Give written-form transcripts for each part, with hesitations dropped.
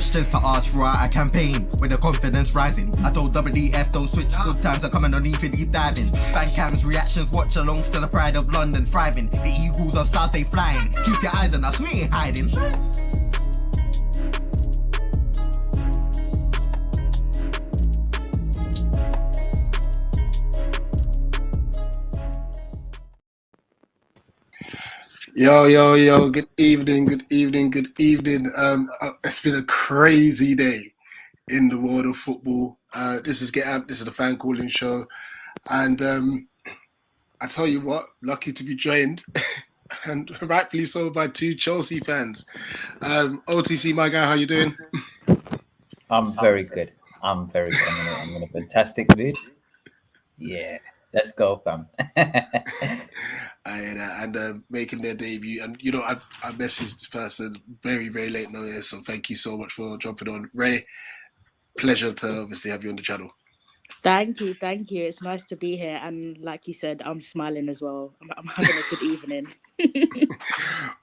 questions to ask, right? I campaign with the confidence rising. I told WDF don't switch, good times are coming underneath and deep diving. Fan cams, reactions, watch along, still the pride of London thriving. The Eagles of South, they flying. Keep your eyes on us, we ain't hiding. Yo, good evening. It's been a crazy day in the world of football. This is Get Amped, this is the fan calling show. And I tell you what, lucky to be joined, and rightfully so, by two Chelsea fans. OTC, my guy, how you doing? I'm very good. I'm in a fantastic mood. Yeah, let's go, fam. And making their debut. And, you know, I messaged this person very, very late notice, so thank you so much for jumping on. Ray, pleasure to obviously have you on the channel. Thank you. It's nice to be here. And like you said, I'm smiling as well. I'm having a good evening.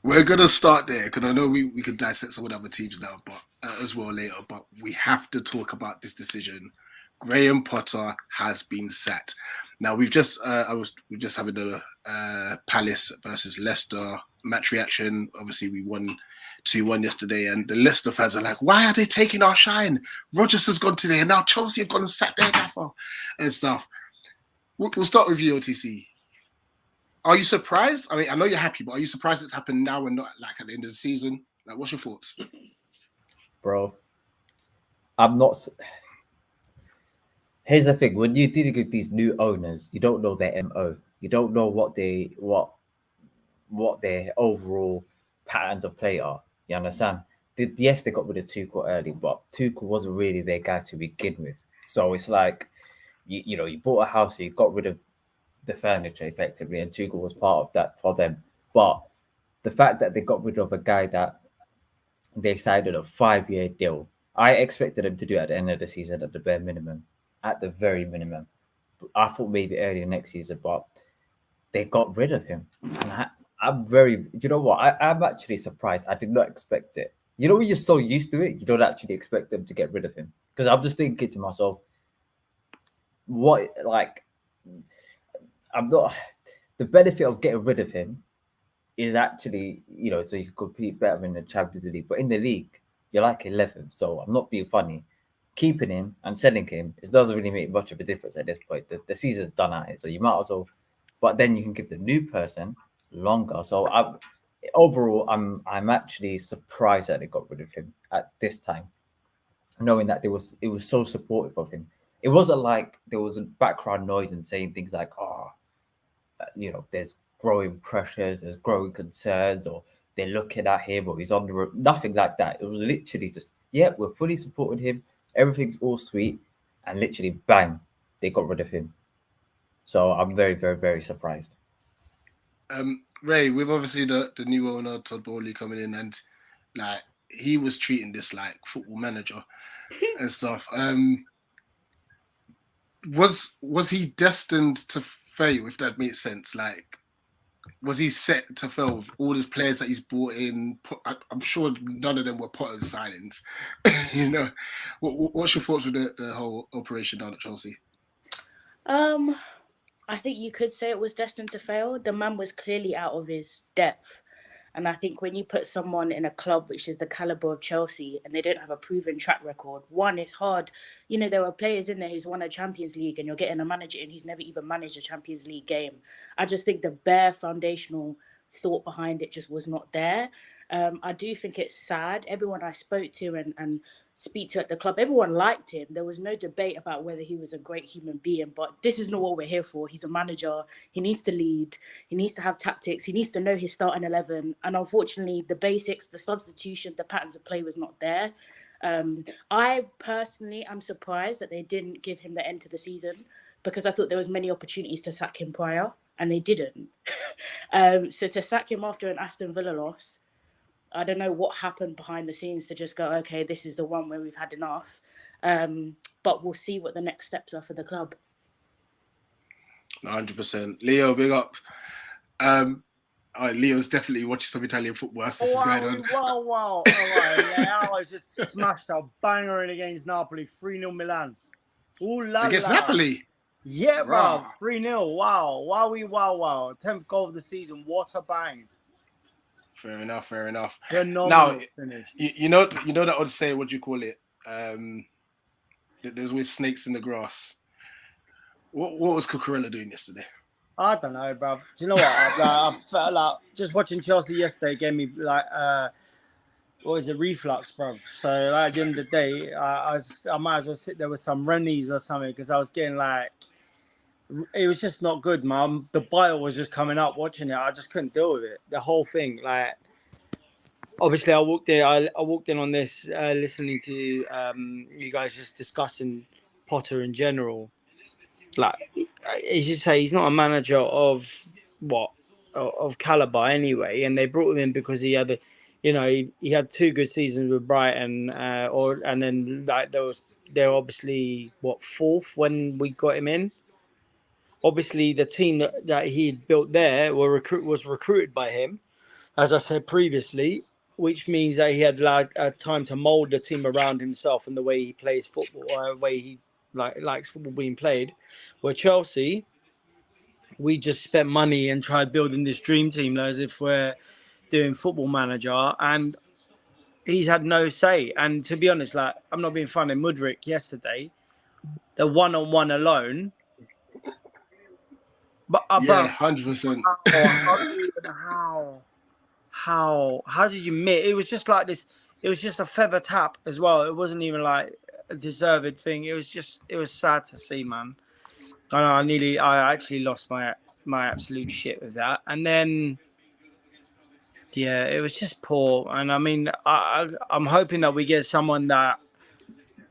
We're going to start there, because I know we could dissect some of the other teams now, but as well later. But we have to talk about this decision. Graham Potter has been sacked. Now we're just having the Palace versus Leicester match reaction. Obviously, we won 2-1 yesterday, and the Leicester fans are like, "Why are they taking our shine? Rodgers has gone today, and now Chelsea have gone and sacked their gaffer and stuff." We'll start with you, OTC. Are you surprised? I mean, I know you're happy, but are you surprised it's happened now and not like at the end of the season? Like, what's your thoughts, Bro? I'm not. Here's the thing: when you're dealing with these new owners, you don't know their MO. You don't know what their overall patterns of play are. You understand? Yes, they got rid of Tuchel early, but Tuchel wasn't really their guy to begin with. So it's like, you know, you bought a house, so you got rid of the furniture effectively, and Tuchel was part of that for them. But the fact that they got rid of a guy that they signed a 5-year deal, I expected them to do at the end of the season at the bare minimum. At the very minimum. I thought maybe earlier next season, but they got rid of him. And I'm very, you know what? I'm actually surprised. I did not expect it. You know, when you're so used to it, you don't actually expect them to get rid of him. Because I'm just thinking to myself, the benefit of getting rid of him is actually, you know, so you can compete better in the Champions League. But in the league, you're like 11th. So I'm not being funny. Keeping him and selling him, it doesn't really make much of a difference at this point. The season's done at it, so you might as well. But then you can give the new person longer. So overall, I'm actually surprised that they got rid of him at this time, knowing that it was so supportive of him. It wasn't like there was a background noise and saying things like, "Oh, you know, there's growing pressures, there's growing concerns, or they're looking at him, or he's on the road." Nothing like that. It was literally just, yeah, we're fully supporting him. Everything's all sweet, and literally, bang, they got rid of him. So I'm very, very, very surprised. Ray, with obviously the new owner, Todd Bowley, coming in, and like he was treating this like football manager and stuff. Was he destined to fail, if that makes sense? Like, was he set to fail with all these players that he's brought in? I'm sure none of them were Potter's signings. You know, what's your thoughts with the whole operation down at Chelsea? I think you could say it was destined to fail. The man was clearly out of his depth. And I think when you put someone in a club which is the caliber of Chelsea and they don't have a proven track record, one, it's hard. You know, there are players in there who's won a Champions League and you're getting a manager in who's never even managed a Champions League game. I just think the bare foundational thought behind it just was not there. I do think it's sad. Everyone I spoke to and speak to at the club, everyone liked him. There was no debate about whether he was a great human being, but this is not what we're here for. He's a manager. He needs to lead. He needs to have tactics. He needs to know his starting 11. And unfortunately, the basics, the substitution, the patterns of play was not there. I personally am surprised that they didn't give him the end to the season, because I thought there was many opportunities to sack him prior, and they didn't. So to sack him after an Aston Villa loss, I don't know what happened behind the scenes to just go, okay, this is the one where we've had enough. But we'll see what the next steps are for the club. 100%. Leo, big up. Leo's definitely watching some Italian football as this is going on. Wow. All right, yeah, I just smashed a banger in against Napoli, 3-0 Milan. Ooh la Against la. Napoli. Yeah, bro, Rah. 3-0. Wow. 10th goal of the season. What a bang. Fair enough. Phenomenal Now, finish. you know that odd say, what do you call it? There's always snakes in the grass. What was Cucurella doing yesterday? I don't know, bro. Do you know what? I felt like just watching Chelsea yesterday gave me like what is it, reflux, bro. So like, at the end of the day, I might as well sit there with some Rennies or something because I was getting like, it was just not good, man. The bile was just coming up watching it. I just couldn't deal with it. The whole thing, like, obviously, I walked in on this listening to you guys just discussing Potter in general. Like, as you say, he's not a manager of caliber anyway, and they brought him in because he had he had 2 good seasons with Brighton, and then like they were obviously 4th when we got him in. Obviously, the team that he built there was recruited by him, as I said previously, which means that he had like time to mold the team around himself and the way he plays football, or the way he likes football being played. Where Chelsea, we just spent money and tried building this dream team as if we're doing Football Manager, and he's had no say. And to be honest, like, I'm not being funny, Mudryk yesterday, the one-on-one alone. But Yeah, 100%. How did you miss? It was just like this. It was just a feather tap as well. It wasn't even like a deserved thing. It was sad to see, man. I actually lost my absolute shit with that. And then, yeah, it was just poor. And I mean, I'm hoping that we get someone that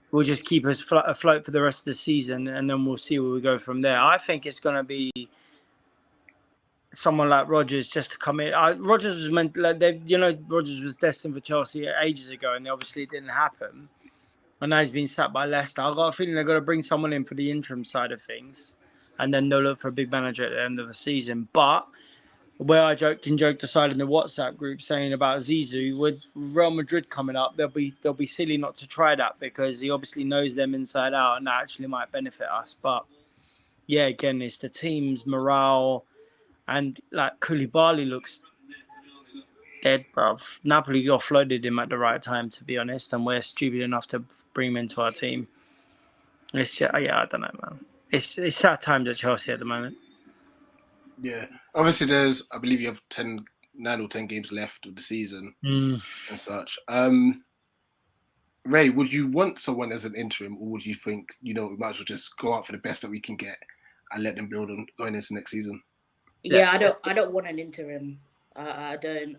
will just keep us afloat for the rest of the season, and then we'll see where we go from there. I think it's going to be someone like Rodgers just to come in. Rodgers was meant, like, Rodgers was destined for Chelsea ages ago, and obviously it didn't happen. And now he's been sacked by Leicester. I've got a feeling they're going to bring someone in for the interim side of things, and then they'll look for a big manager at the end of the season. But where I joked aside in the WhatsApp group saying about Zizou, with Real Madrid coming up, they'll be silly not to try that, because he obviously knows them inside out, and that actually might benefit us. But yeah, again, it's the team's morale. And like Koulibaly looks dead, bruv. Napoli offloaded him at the right time, to be honest, and we're stupid enough to bring him into our team. It's just, I don't know, man. It's sad times at Chelsea at the moment. Yeah, obviously I believe you have 9 or 10 games left of the season and such. Ray, would you want someone as an interim, or would you think, we might as well just go out for the best that we can get and let them build on going into next season? Yeah, I don't want an interim. I don't.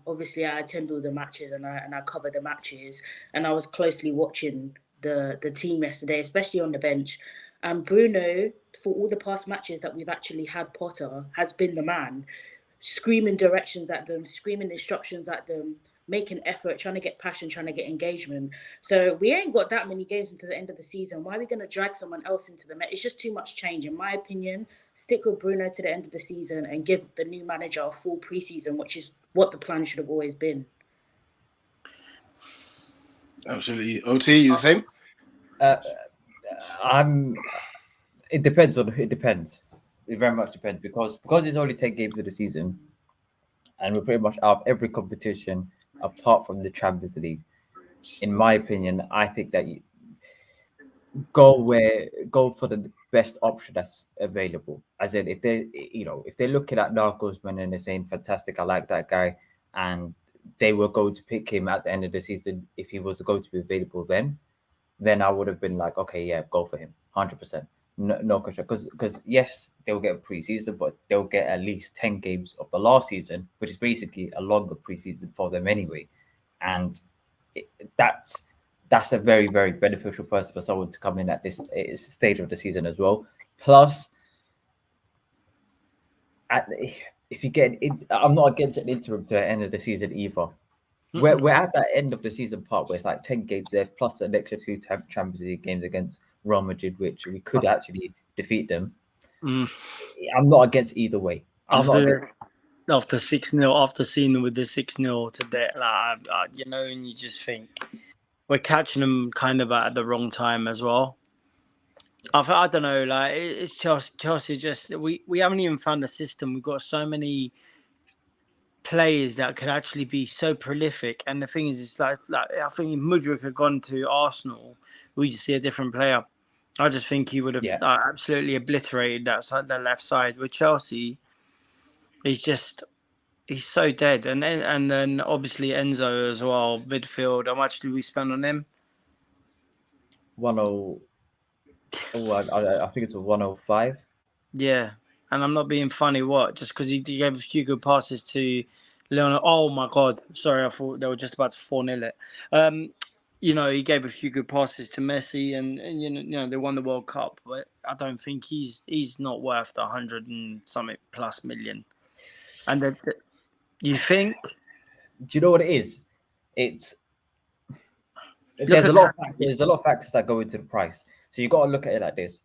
Obviously, I attend all the matches and I cover the matches, and I was closely watching the team yesterday, especially on the bench. And Bruno, for all the past matches that we've actually had Potter, has been the man, screaming directions at them, screaming instructions at them, making effort, trying to get passion, trying to get engagement. So we ain't got that many games into the end of the season. Why are we going to drag someone else into the match? It's just too much change. In my opinion, stick with Bruno to the end of the season and give the new manager a full preseason, which is what the plan should have always been. Absolutely. OT, you the same? It depends. It very much depends, because it's only 10 games of the season, and we're pretty much out of every competition apart from the Champions League. In my opinion, I think that you go for the best option that's available. As in, if they're looking at Narcosman and they're saying, fantastic, I like that guy, and they were going to pick him at the end of the season if he was going to be available, then I would have been like, okay, yeah, go for him, 100%. No question. Because yes, they'll get a preseason, but they'll get at least 10 games of the last season, which is basically a longer preseason for them anyway. And that's a very, very beneficial person for someone to come in at this stage of the season as well. Plus, if you get I'm not against an interim to the end of the season either. We're at that end of the season part where it's like 10 games left, plus the extra 2 Champions League games against Real Madrid, which we could actually defeat them. I'm not against either way. after 6-0, after seeing them with the 6-0 to death, like, and you just think we're catching them kind of at the wrong time as well. I don't know, like it's Chelsea. Just we haven't even found a system. We've got so many players that could actually be so prolific, and the thing is, it's like I think if Mudryk had gone to Arsenal, we just see a different player. I just think he would have absolutely obliterated that left side. With Chelsea, he's so dead, and then obviously Enzo as well, midfield. How much did we spend on him? 10. Oh, I think it's a 105. Yeah, and I'm not being funny. What? Just because he gave a few good passes to Leonard. Oh my God! Sorry, I thought they were just about to 4-0 it. He gave a few good passes to Messi, and they won the World Cup. But I don't think he's not worth the 100 and something plus million. And you think? Do you know what it is? There's a lot of factors that go into the price. So you got to look at it like this.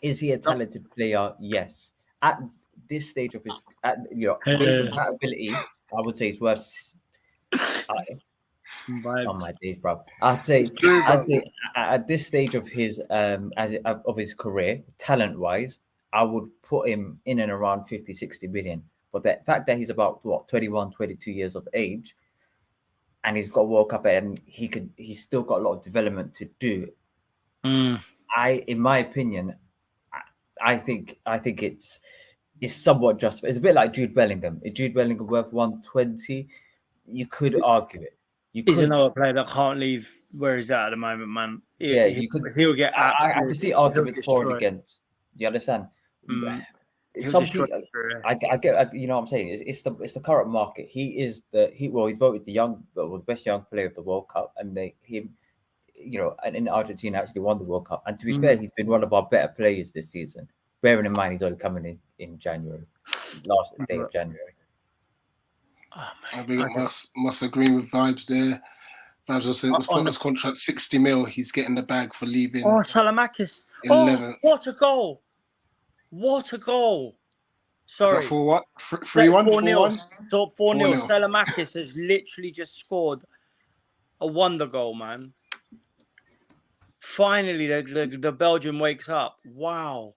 Is he a talented player? Yes. At this stage of his, based on that ability, I would say he's worth. On my days, bro. I'd say at this stage of his of his career, talent-wise, I would put him in and around 50, 60 million. But the fact that he's about 21, 22 years of age, and he's got a World Cup and he's still got a lot of development to do. In my opinion, I think it's somewhat just. It's a bit like Jude Bellingham. Is Jude Bellingham worth 120? You could argue it. He's another player that can't leave where he's at the moment, man. He'll get. I can see arguments for and against. You understand? Some people, I get. You know what I'm saying? It's the current market. He's voted the best young player of the World Cup, and and in Argentina actually won the World Cup. And to be fair, he's been one of our better players this season. Bearing in mind he's only coming in January, last day of January. Oh, I think I must agree with Vibes there. Vibes was saying on his contract 60 mil. He's getting the bag for leaving. Oh, Salamakis! 11th. What a goal! What a goal! Sorry, for what? 3-1, 4-0. 4-0. Salamakis has literally just scored a wonder goal, man. Finally, the Belgian wakes up. Wow.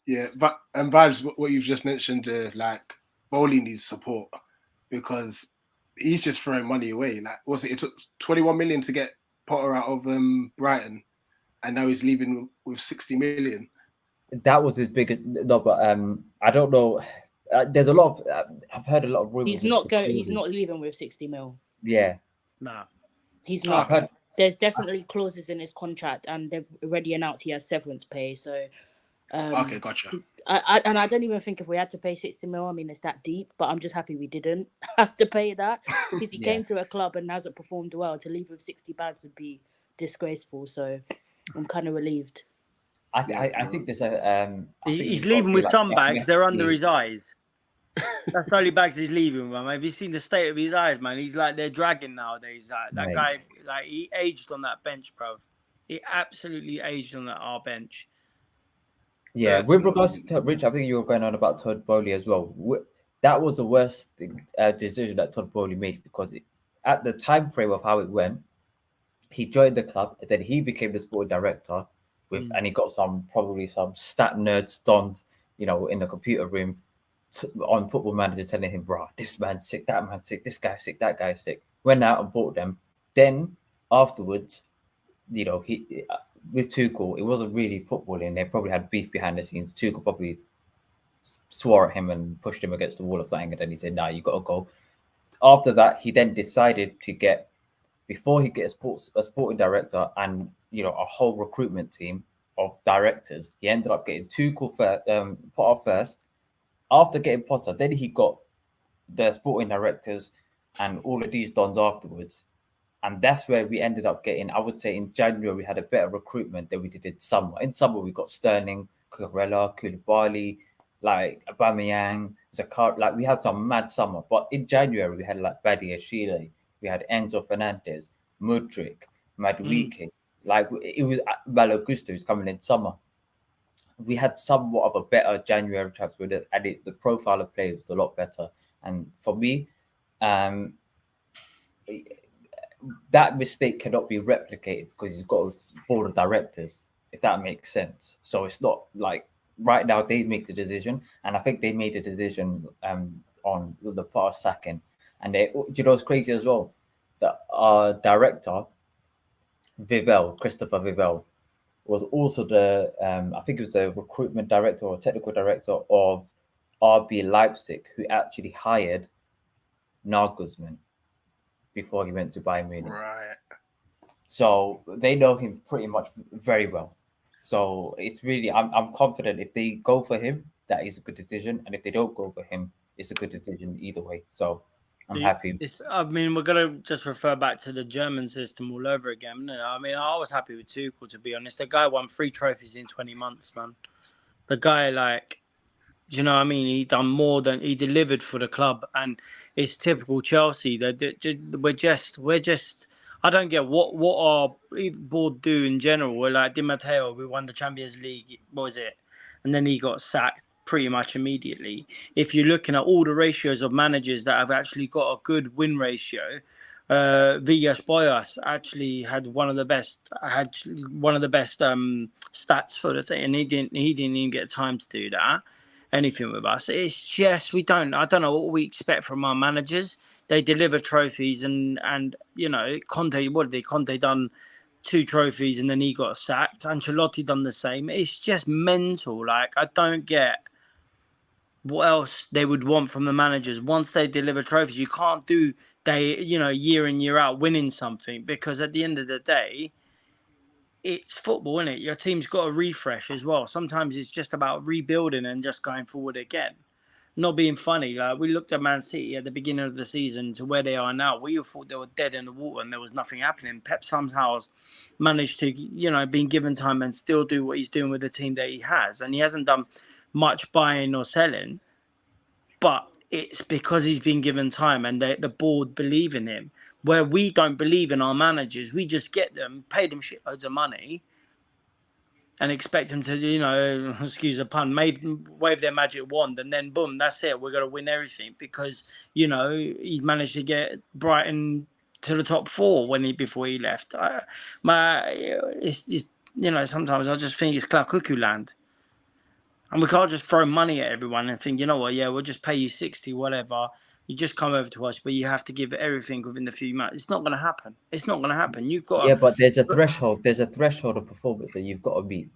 Yeah, and Vibes, what you've just mentioned, like Bowley needs support because he's just throwing money away. Like, it took 21 million to get Potter out of Brighton, and now he's leaving with 60 million. That was his biggest. No, but I don't know. There's a lot of. I've heard a lot of rumors. He's not leaving with 60 mil. Yeah. No. He's not. There's definitely clauses in his contract, and they've already announced he has severance pay. So. Okay, gotcha. I don't even think if we had to pay 60 mil, I mean, it's that deep, but I'm just happy we didn't have to pay that because he came to a club and hasn't performed well. To leave with 60 bags would be disgraceful. So I'm kind of relieved. I think there's he's leaving with some bags. They're under his eyes. That's the only bags he's leaving with, man. Have you seen the state of his eyes, man? He's like they're dragging nowadays. That guy, like he aged on that bench, bro. He absolutely aged on our bench. Yeah, with regards to Rich, I think you were going on about Todd Bowley as well. That was the worst decision that Todd Bowley made because at the time frame of how it went, he joined the club and then he became the sporting director and he got probably some stat nerds donned, in the computer room on Football Manager telling him, bro, this man's sick, that man's sick, this guy's sick, that guy's sick. Went out and bought them. Then afterwards, he with Tuchel, it wasn't really footballing. They probably had beef behind the scenes. Tuchel probably swore at him and pushed him against the wall or something, and then he said, "Nah, you got to go." After that, he then decided to before he gets a sporting director and a whole recruitment team of directors. He ended up getting Tuchel Potter first. After getting Potter, then he got the sporting directors and all of these dons afterwards. And that's where we ended up getting, I would say in January, we had a better recruitment than we did in summer. In summer, we got Sterling, Cucurella, Koulibaly, like Aubameyang, Zakar. Like we had some mad summer. But in January, we had like Badiashile, we had Enzo Fernandez, Mudryk, Madueke. Like it was Malo Gusto who's coming in summer. We had somewhat of a better January transfer, and the profile of players was a lot better. And for me, that mistake cannot be replicated because he's got a board of directors, if that makes sense. So it's not like right now they make the decision, and I think they made the decision on the past sacking. And they, you know, it's crazy as well that our director Christopher Vivell, was also the I think it was the recruitment director or technical director of RB Leipzig, who actually hired Nagelsmann before he went to Bayern Munich. Right. So they know him pretty much very well. So it's really, I'm confident if they go for him, that is a good decision, and if they don't go for him, it's a good decision either way. So I'm happy. I mean, we're gonna just refer back to the German system all over again. I mean, I was happy with Tuchel, to be honest. The guy won 3 trophies in 20 months, man. The guy, like, you know what I mean? He done more than he delivered for the club, and it's typical Chelsea. We're just. I don't get what our board do in general. We're like Di Matteo. We won the Champions League. What was it? And then he got sacked pretty much immediately. If you're looking at all the ratios of managers that have actually got a good win ratio, Villas-Boas actually had one of the best stats for the team, and he didn't even get time to do that. Anything with us. It's just I don't know what we expect from our managers. They deliver trophies and you know, Conte done 2 trophies and then he got sacked. Ancelotti done the same. It's just mental. Like, I don't get what else they would want from the managers. Once they deliver trophies, you can't do year in, year out winning something, because at the end of the day, it's football, isn't it? Your team's got to refresh as well. Sometimes it's just about rebuilding and just going forward again. Not being funny. Like, we looked at Man City at the beginning of the season to where they are now. We thought they were dead in the water and there was nothing happening. Pep somehow managed to, being given time and still do what he's doing with the team that he has. And he hasn't done much buying or selling, but it's because he's been given time and the board believe in him. Where we don't believe in our managers, we just get them, pay them shitloads of money, and expect them to, excuse the pun, wave their magic wand, and then boom, that's it. We're going to win everything because, he's managed to get Brighton to the top 4 before he left. Sometimes I just think it's Cloud Cuckoo land. And we can't just throw money at everyone and think, we'll just pay you 60, whatever. You just come over to us, but you have to give everything within the few months. It's not going to happen. It's not going to happen. You've got but there's a threshold. There's a threshold of performance that you've got to meet.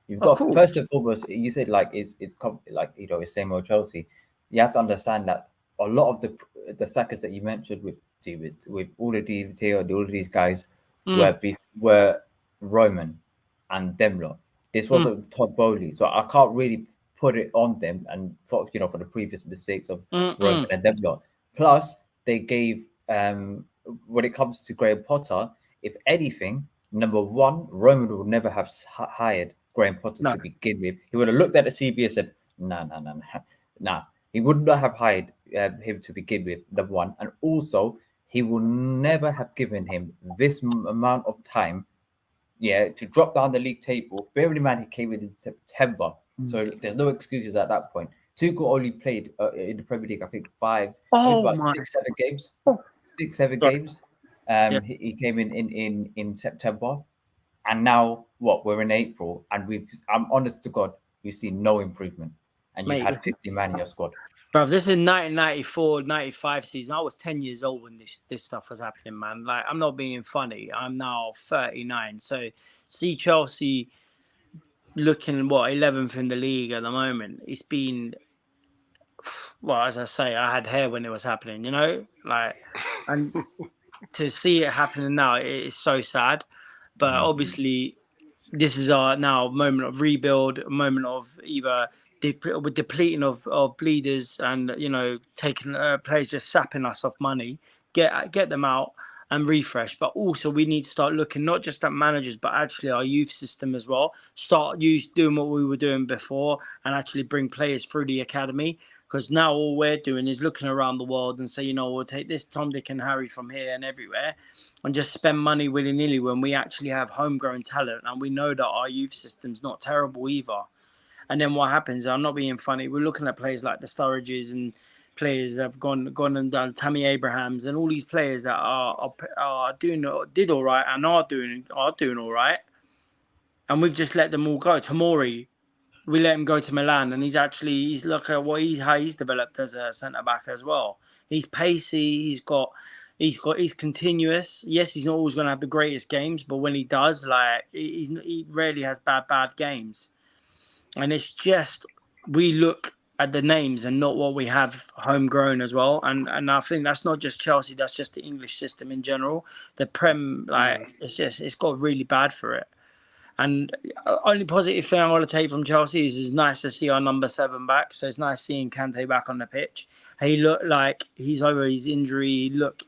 You've got first and foremost. You said it's same old Chelsea. You have to understand that a lot of the sackers that you mentioned with all the DVT or all of these guys were Roman and them lot. This wasn't Todd Bowley, so I can't really put it on them and for the previous mistakes of Roman and them lot. Plus, they gave when it comes to Graham Potter, if anything, number one, Roman would never have hired Graham Potter to begin with. He would have looked at the CV and said, nah. He would not have hired him to begin with, number one. And also, he would never have given him this amount of time to drop down the league table. Bearing in mind, he came in September. So there's no excuses at that point. Tuchel only played in the Premier League, I think, 6-7 games. 6-7 games. He came in September. And now, we're in April. And I'm honest to God, we've seen no improvement. And you've had 50 man in your squad. Bro, this is 1994, 95 season. I was 10 years old when this stuff was happening, man. Like, I'm not being funny. I'm now 39. So, see Chelsea looking, 11th in the league at the moment. It's been, as I say, I had hair when it was happening, and to see it happening now, it is so sad. But obviously, this is our now moment of rebuild, a moment of either with depleting of bleeders and taking players just sapping us off money, get them out and refresh. But also we need to start looking not just at managers but actually our youth system as well. Start doing what we were doing before and actually bring players through the academy, because now all we're doing is looking around the world and say, we'll take this Tom, Dick and Harry from here and everywhere and just spend money willy-nilly when we actually have homegrown talent and we know that our youth system's not terrible either. And then what happens? I'm not being funny. We're looking at players like the Sturridges and players that have gone and done Tammy Abrahams and all these players that did all right and are doing all right. And we've just let them all go. Tomori, we let him go to Milan, and he's look at how he's developed as a centre back as well. He's pacey. He's continuous. Yes, he's not always going to have the greatest games, but when he does, like he rarely has bad games. And it's just we look at the names and not what we have homegrown as well. And I think that's not just Chelsea. That's just the English system in general. The Prem, it's got really bad for it. And only positive thing I want to take from Chelsea is it's nice to see our number 7 back. So it's nice seeing Kante back on the pitch. He looked like he's over his injury. He looked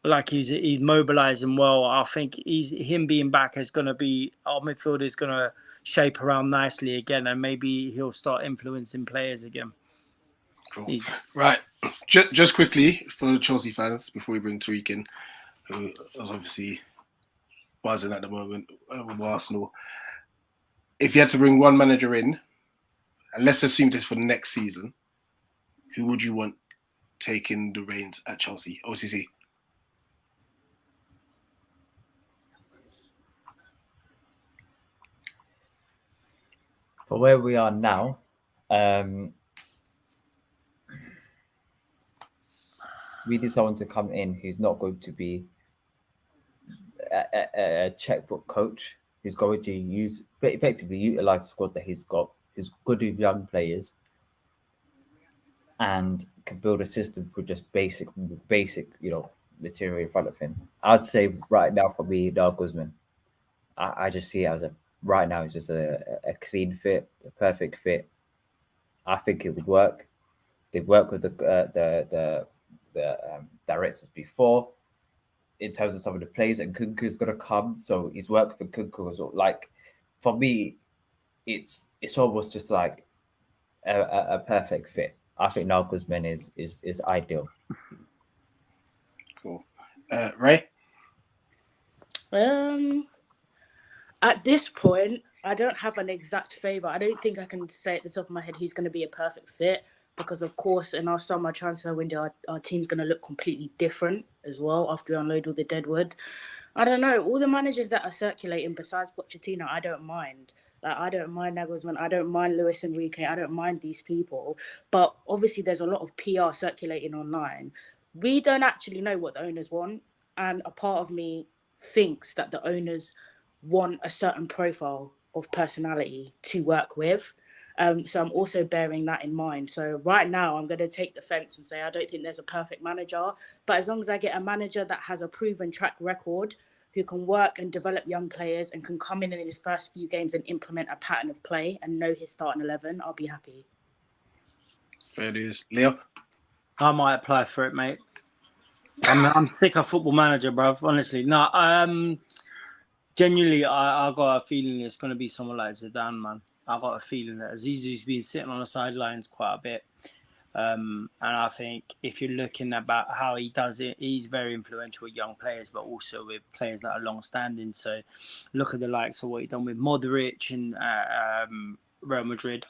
like he's mobilising well. I think him being back is going to be our midfield is going to shape around nicely again, and maybe he'll start influencing players again. Cool. Right. Just quickly for the Chelsea fans before we bring Tariq in, who is obviously buzzing at the moment with Arsenal. If you had to bring one manager in, and let's assume this for next season, who would you want taking the reins at Chelsea? OCC. For where we are now, we need someone to come in who's not going to be a checkbook coach, who's going to effectively utilize the squad that he's got, who's good with young players, and can build a system for just basic, material in front of him. I'd say right now for me, Guzman, I just see it as right now it's just a clean fit, a perfect fit. I think it would work. They've worked with the directors before in terms of some of the plays, and Kunku's gonna come, so he's worked with Kunku as well. Like for me, it's almost just like a perfect fit. I think now Guzman is ideal. Cool. Ray? At this point, I don't have an exact favourite. I don't think I can say at the top of my head who's going to be a perfect fit, because, of course, in our summer transfer window, our team's going to look completely different as well after we unload all the deadwood. I don't know. All the managers that are circulating besides Pochettino, I don't mind. Like, I don't mind Nagelsmann. I don't mind Luis Enrique. I don't mind these people. But obviously, there's a lot of PR circulating online. We don't actually know what the owners want. And a part of me thinks that the owners want a certain profile of personality to work with. So I'm also bearing that in mind. So right now, I'm going to take the fence and say I don't think there's a perfect manager. But as long as I get a manager that has a proven track record, who can work and develop young players and can come in his first few games and implement a pattern of play and know his starting 11, I'll be happy. Fair dues. Leo? I might apply for it, mate. I'm sick of Football Manager, bruv. Honestly, no. Genuinely, I got a feeling it's going to be someone like Zidane, man. I got a feeling that Zizou's been sitting on the sidelines quite a bit. And I think if you're looking about how he does it, he's very influential with young players, but also with players that are long-standing. So look at the likes of what he's done with Modric and Real Madrid,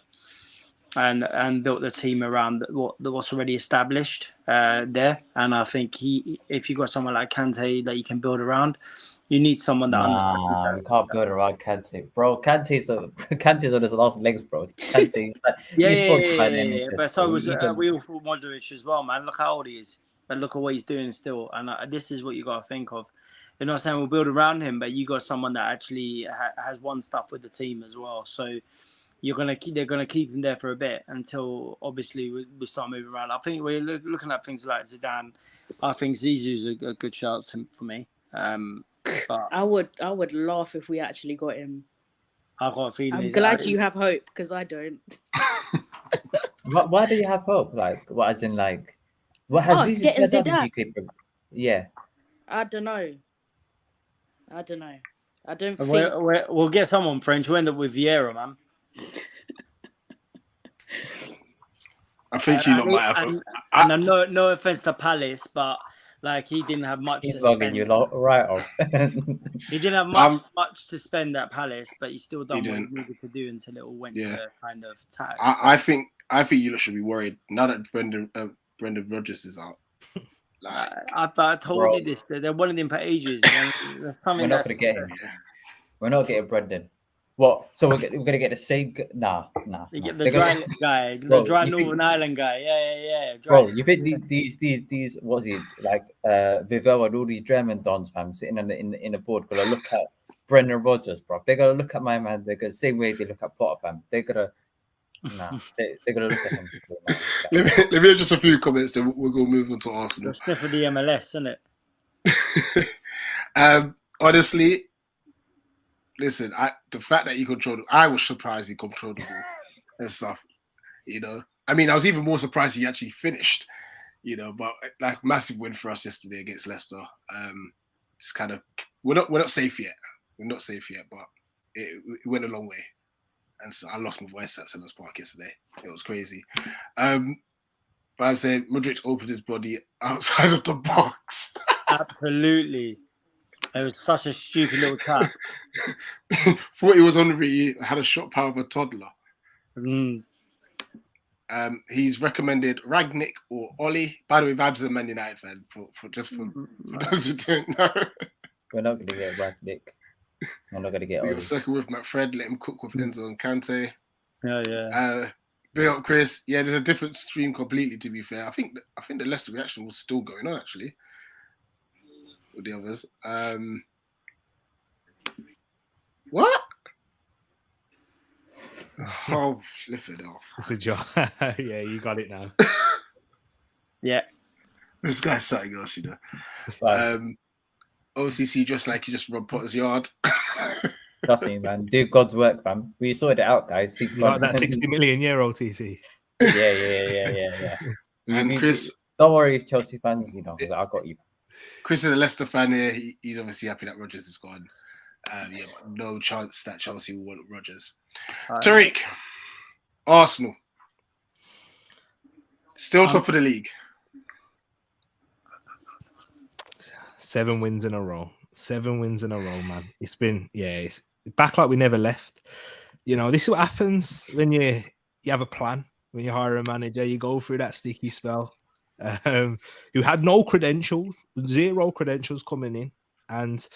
and built the team around what's already established there. And I think if you've got someone like Kante that you can build around, you need someone that understands. We can't build around Kante, bro. Kante's on his last legs, bro. Kante's like, yeah. But so was we all thought Modric as well, man. Look how old he is, but look at what he's doing still. And this is what you got to think of. You know what I'm saying? We'll build around him, but you got someone that actually has won stuff with the team as well. So they're gonna keep him there for a bit until obviously we start moving around. I think we're looking at things like Zidane. I think Zizou's a good shout for me. But I would laugh if we actually got him. I got a feeling. I'm glad you have hope, because I don't. Why do you have hope? Like, what, as in, like, what has Zizou done? Yeah. I don't know. I don't think. We'll get someone French. We'll end up with Vieira, man. I think you might have. And no offense to Palace, but like he didn't have much. He's bugging you right off. He didn't have much to spend at Palace, but he still done what he needed to do until it all went to kind of tax. I think you lot should be worried now that Brendan Rodgers is out. Like, I told you this. They wanted him for ages. We're not going to get him. We're not getting Brendan. What? So we're going to get the same... Nah. You get the dry guy, the dry Northern Ireland guy. Yeah. Bro, you think these what's he like? Vivell and all these German dons, fam, sitting in the board, gonna look at Brendan Rodgers, bro. They're gonna look at my man. They're gonna same way they look at Potter, fam. They're gonna they're gonna look at him. Let me just a few comments. Then we'll go move on to Arsenal. Sniff of the MLS, isn't it? Honestly. Listen, the fact that he controlled, I was surprised he controlled the ball and stuff. You know, I mean, I was even more surprised he actually finished. You know, but like massive win for us yesterday against Leicester. It's kind of we're not safe yet. We're not safe yet, but it went a long way. And so I lost my voice at Sellers Park yesterday. It was crazy. But I'm saying Modric opened his body outside of the box. Absolutely. It was such a stupid little tap. Thought he was on RHEA, had a shot power of a toddler. He's recommended Ragnick or Ollie. By the way, Vibes is a Man United fan for those who don't know. We're not going to get Ragnick. We're not going to get Ollie. Got second with McFred, let him cook with Enzo and Kante. Yeah. Big up Chris. Yeah, there's a different stream completely, to be fair. I think the Leicester reaction was still going on, actually. With the others. What? Oh, flip it off. It's a job. Yeah, you got it now. Yeah. This guy's something else, you know. OCC, just like you just robbed Potter's yard. Trust me, man. Do God's work, fam. We sorted it out, guys. He's got that 60 million euro TC. Yeah. And Chris, don't worry, Chelsea fans. You know, I got you. Chris is a Leicester fan here. He's obviously happy that Rodgers is gone. But no chance that Chelsea will want Rodgers. Tariq, Arsenal, still top of the league. 7 wins in a row. 7 wins in a row, man. It's been it's back like we never left. You know, this is what happens when you have a plan. When you hire a manager, you go through that sticky spell. Who had no credentials, 0 credentials coming in, and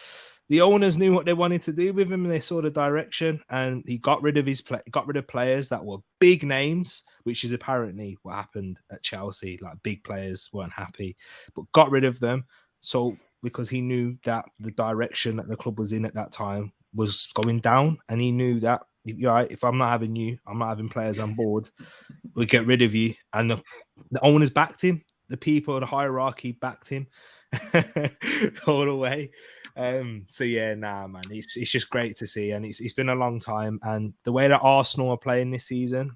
the owners knew what they wanted to do with him, and they saw the direction, and he got rid of players that were big names, which is apparently what happened at Chelsea. Like, big players weren't happy, but got rid of them. So because he knew that the direction that the club was in at that time was going down, and he knew that if I'm not having you, I'm not having players on board, we'll get rid of you. And the owners backed him. The people, the hierarchy backed him all the way. Man, it's just great to see, and it's been a long time. And the way that Arsenal are playing this season,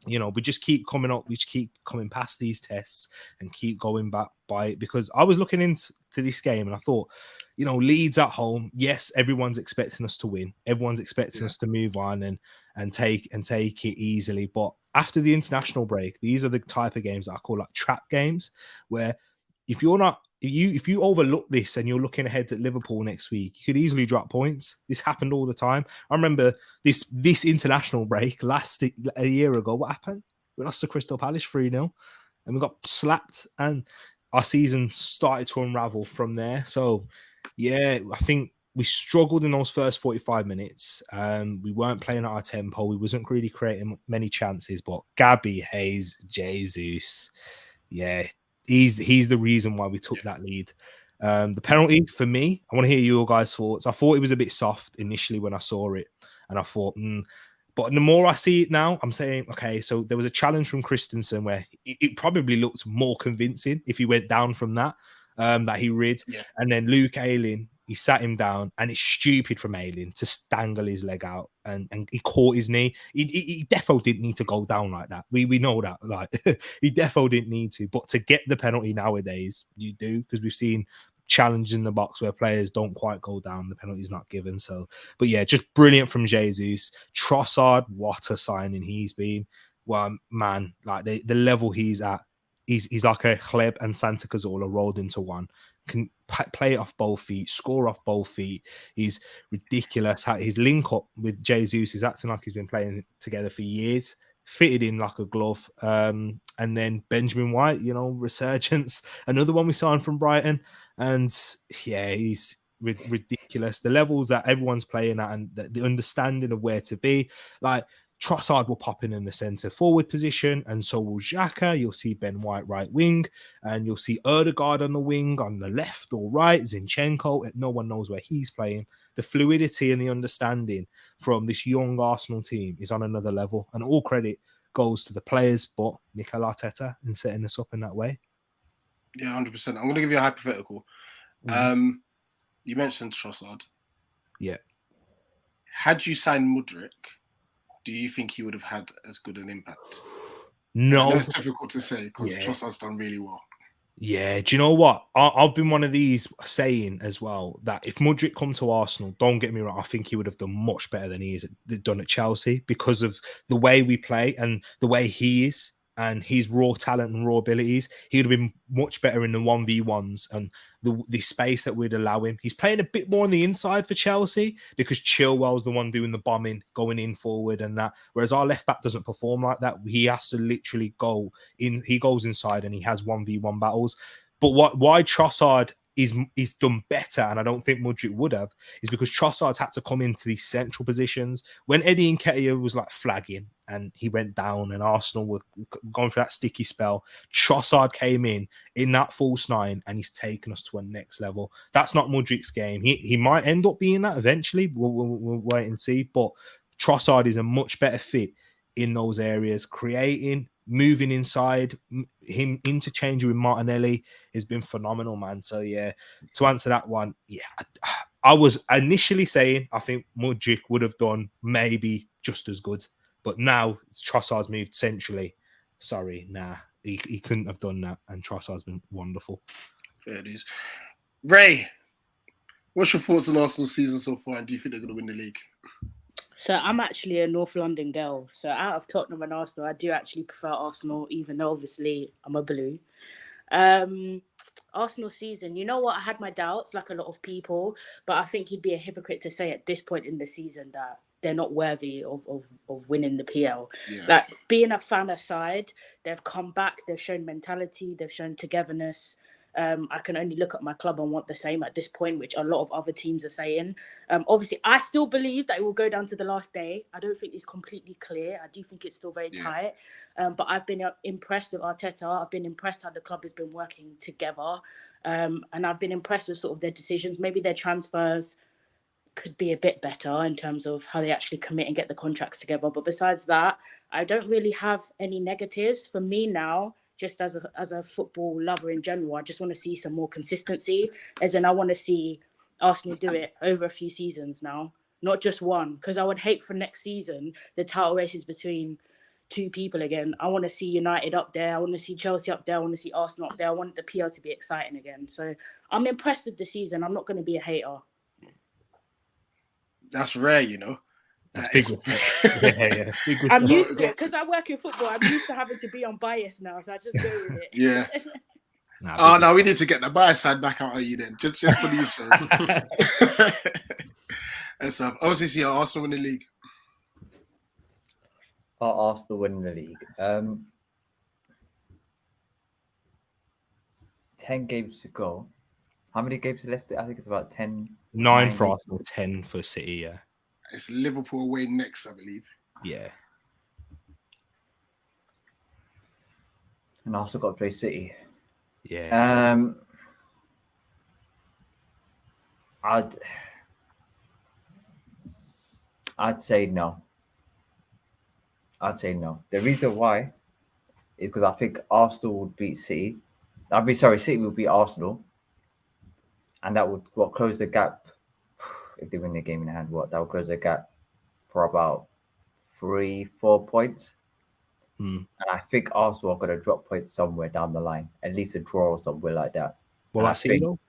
you know, we just keep coming up, we just keep coming past these tests and keep going back by it. Because I was looking into this game and I thought, you know, Leeds at home, yes, everyone's expecting us to win, everyone's expecting us to move on and take it easily. But after the international break, these are the type of games that I call like trap games, where if you overlook this and you're looking ahead at Liverpool next week, you could easily drop points. This happened all the time. I remember this international break a year ago. What happened? We lost to Crystal Palace 3-0 and we got slapped, and our season started to unravel from there. So yeah, I think we struggled in those first 45 minutes. We weren't playing at our tempo. We wasn't really creating many chances, but Gabby, Hayes, Jesus, yeah, he's the reason why we took that lead. The penalty, for me, I want to hear your guys' thoughts. I thought it was a bit soft initially when I saw it, and I thought, but the more I see it now, I'm saying, okay, so there was a challenge from Christensen where it probably looked more convincing if he went down from that he rid. Yeah. And then Luke Ayling, he sat him down, and it's stupid from Ayling to dangle his leg out, and he caught his knee. He defo didn't need to go down like that. We know that, like he defo didn't need to. But to get the penalty nowadays, you do, because we've seen challenges in the box where players don't quite go down, the penalty's not given. So, but yeah, just brilliant from Jesus. Trossard, what a signing he's been. Well, man, like the level he's at. He's like a Hleb and Santa Cazorla rolled into one. can play it off both feet, score off both feet. He's ridiculous. His link up with Jesus is acting like he's been playing together for years. Fitted in like a glove. And then Benjamin White, you know, resurgence, another one we signed from Brighton. And yeah, he's ridiculous. The levels that everyone's playing at and the understanding of where to be. Like Trossard will pop in the centre forward position, and so will Xhaka. You'll see Ben White right wing, and you'll see Erdegaard on the wing on the left or right. Zinchenko, no one knows where he's playing. The fluidity and the understanding from this young Arsenal team is on another level, and all credit goes to the players, but Mikel Arteta in setting us up in that way. Yeah, 100%. I'm going to give you a hypothetical. You mentioned Trossard. Yeah. Had you signed Mudryk, do you think he would have had as good an impact? No. It's difficult to say because Trossard's done really well. Yeah, do you know what? I've been one of these saying as well that if Mudryk come to Arsenal, don't get me wrong, I think he would have done much better than he has done at Chelsea because of the way we play and the way he is and his raw talent and raw abilities. He would have been much better in the 1v1s and the space that we'd allow him. He's playing a bit more on the inside for Chelsea because Chilwell's the one doing the bombing, going in forward and that. Whereas our left back doesn't perform like that. He has to literally go in. He goes inside and he has 1v1 battles. But why Trossard is done better, and I don't think Mudryk would have, is because Trossard's had to come into these central positions. When Eddie Nketiah was like flagging and he went down and Arsenal were going through that sticky spell, Trossard came in that false nine and he's taken us to a next level. That's not Mudryk's game. He might end up being that eventually. We'll wait and see. But Trossard is a much better fit in those areas, creating, moving inside, him interchanging with Martinelli has been phenomenal, man. So yeah, to answer that one, yeah, I was initially saying I think Mudryk would have done maybe just as good, but now Trossard's moved centrally. Sorry, nah, he couldn't have done that, and Trossard's been wonderful. There it is. Ray, what's your thoughts on Arsenal's season so far, and do you think they're going to win the league? So I'm actually a North London girl. So out of Tottenham and Arsenal, I do actually prefer Arsenal, even though obviously I'm a blue. Arsenal season, you know what? I had my doubts, like a lot of people, but I think you'd be a hypocrite to say at this point in the season that they're not worthy of winning the PL. Yeah. Like being a fan aside, they've come back, they've shown mentality, they've shown togetherness. I can only look at my club and want the same at this point, which a lot of other teams are saying. Obviously, I still believe that it will go down to the last day. I don't think it's completely clear. I do think it's still very tight. But I've been impressed with Arteta. I've been impressed how the club has been working together. And I've been impressed with sort of their decisions. Maybe their transfers could be a bit better in terms of how they actually commit and get the contracts together. But besides that, I don't really have any negatives. For me now, just as a football lover in general, I just want to see some more consistency. As in, I want to see Arsenal do it over a few seasons now, not just one. Because I would hate for next season, the title race is between two people again. I want to see United up there. I want to see Chelsea up there. I want to see Arsenal up there. I want the PL to be exciting again. So I'm impressed with the season. I'm not going to be a hater. That's rare, you know. That's big. Big I'm used to it because I work in football. I'm used to having to be unbiased now, so I just go with it. Yeah. No, we need to get the bias side back out of you then, just for these shows. And stuff. Obviously, see Arsenal win the league. Arsenal winning the league. 10 games to go. How many games are left? I think it's about 10. 9 for Arsenal, 10 for City. Yeah. It's Liverpool away next, I believe. Yeah. And also got to play City. Yeah. I'd say no. The reason why is because I think Arsenal would beat City. City would beat Arsenal. And that would close the gap. If they win the game in hand, that will close the gap for about 3-4 points. And I think Arsenal are going to drop points somewhere down the line, at least a draw or somewhere like that. What about City though?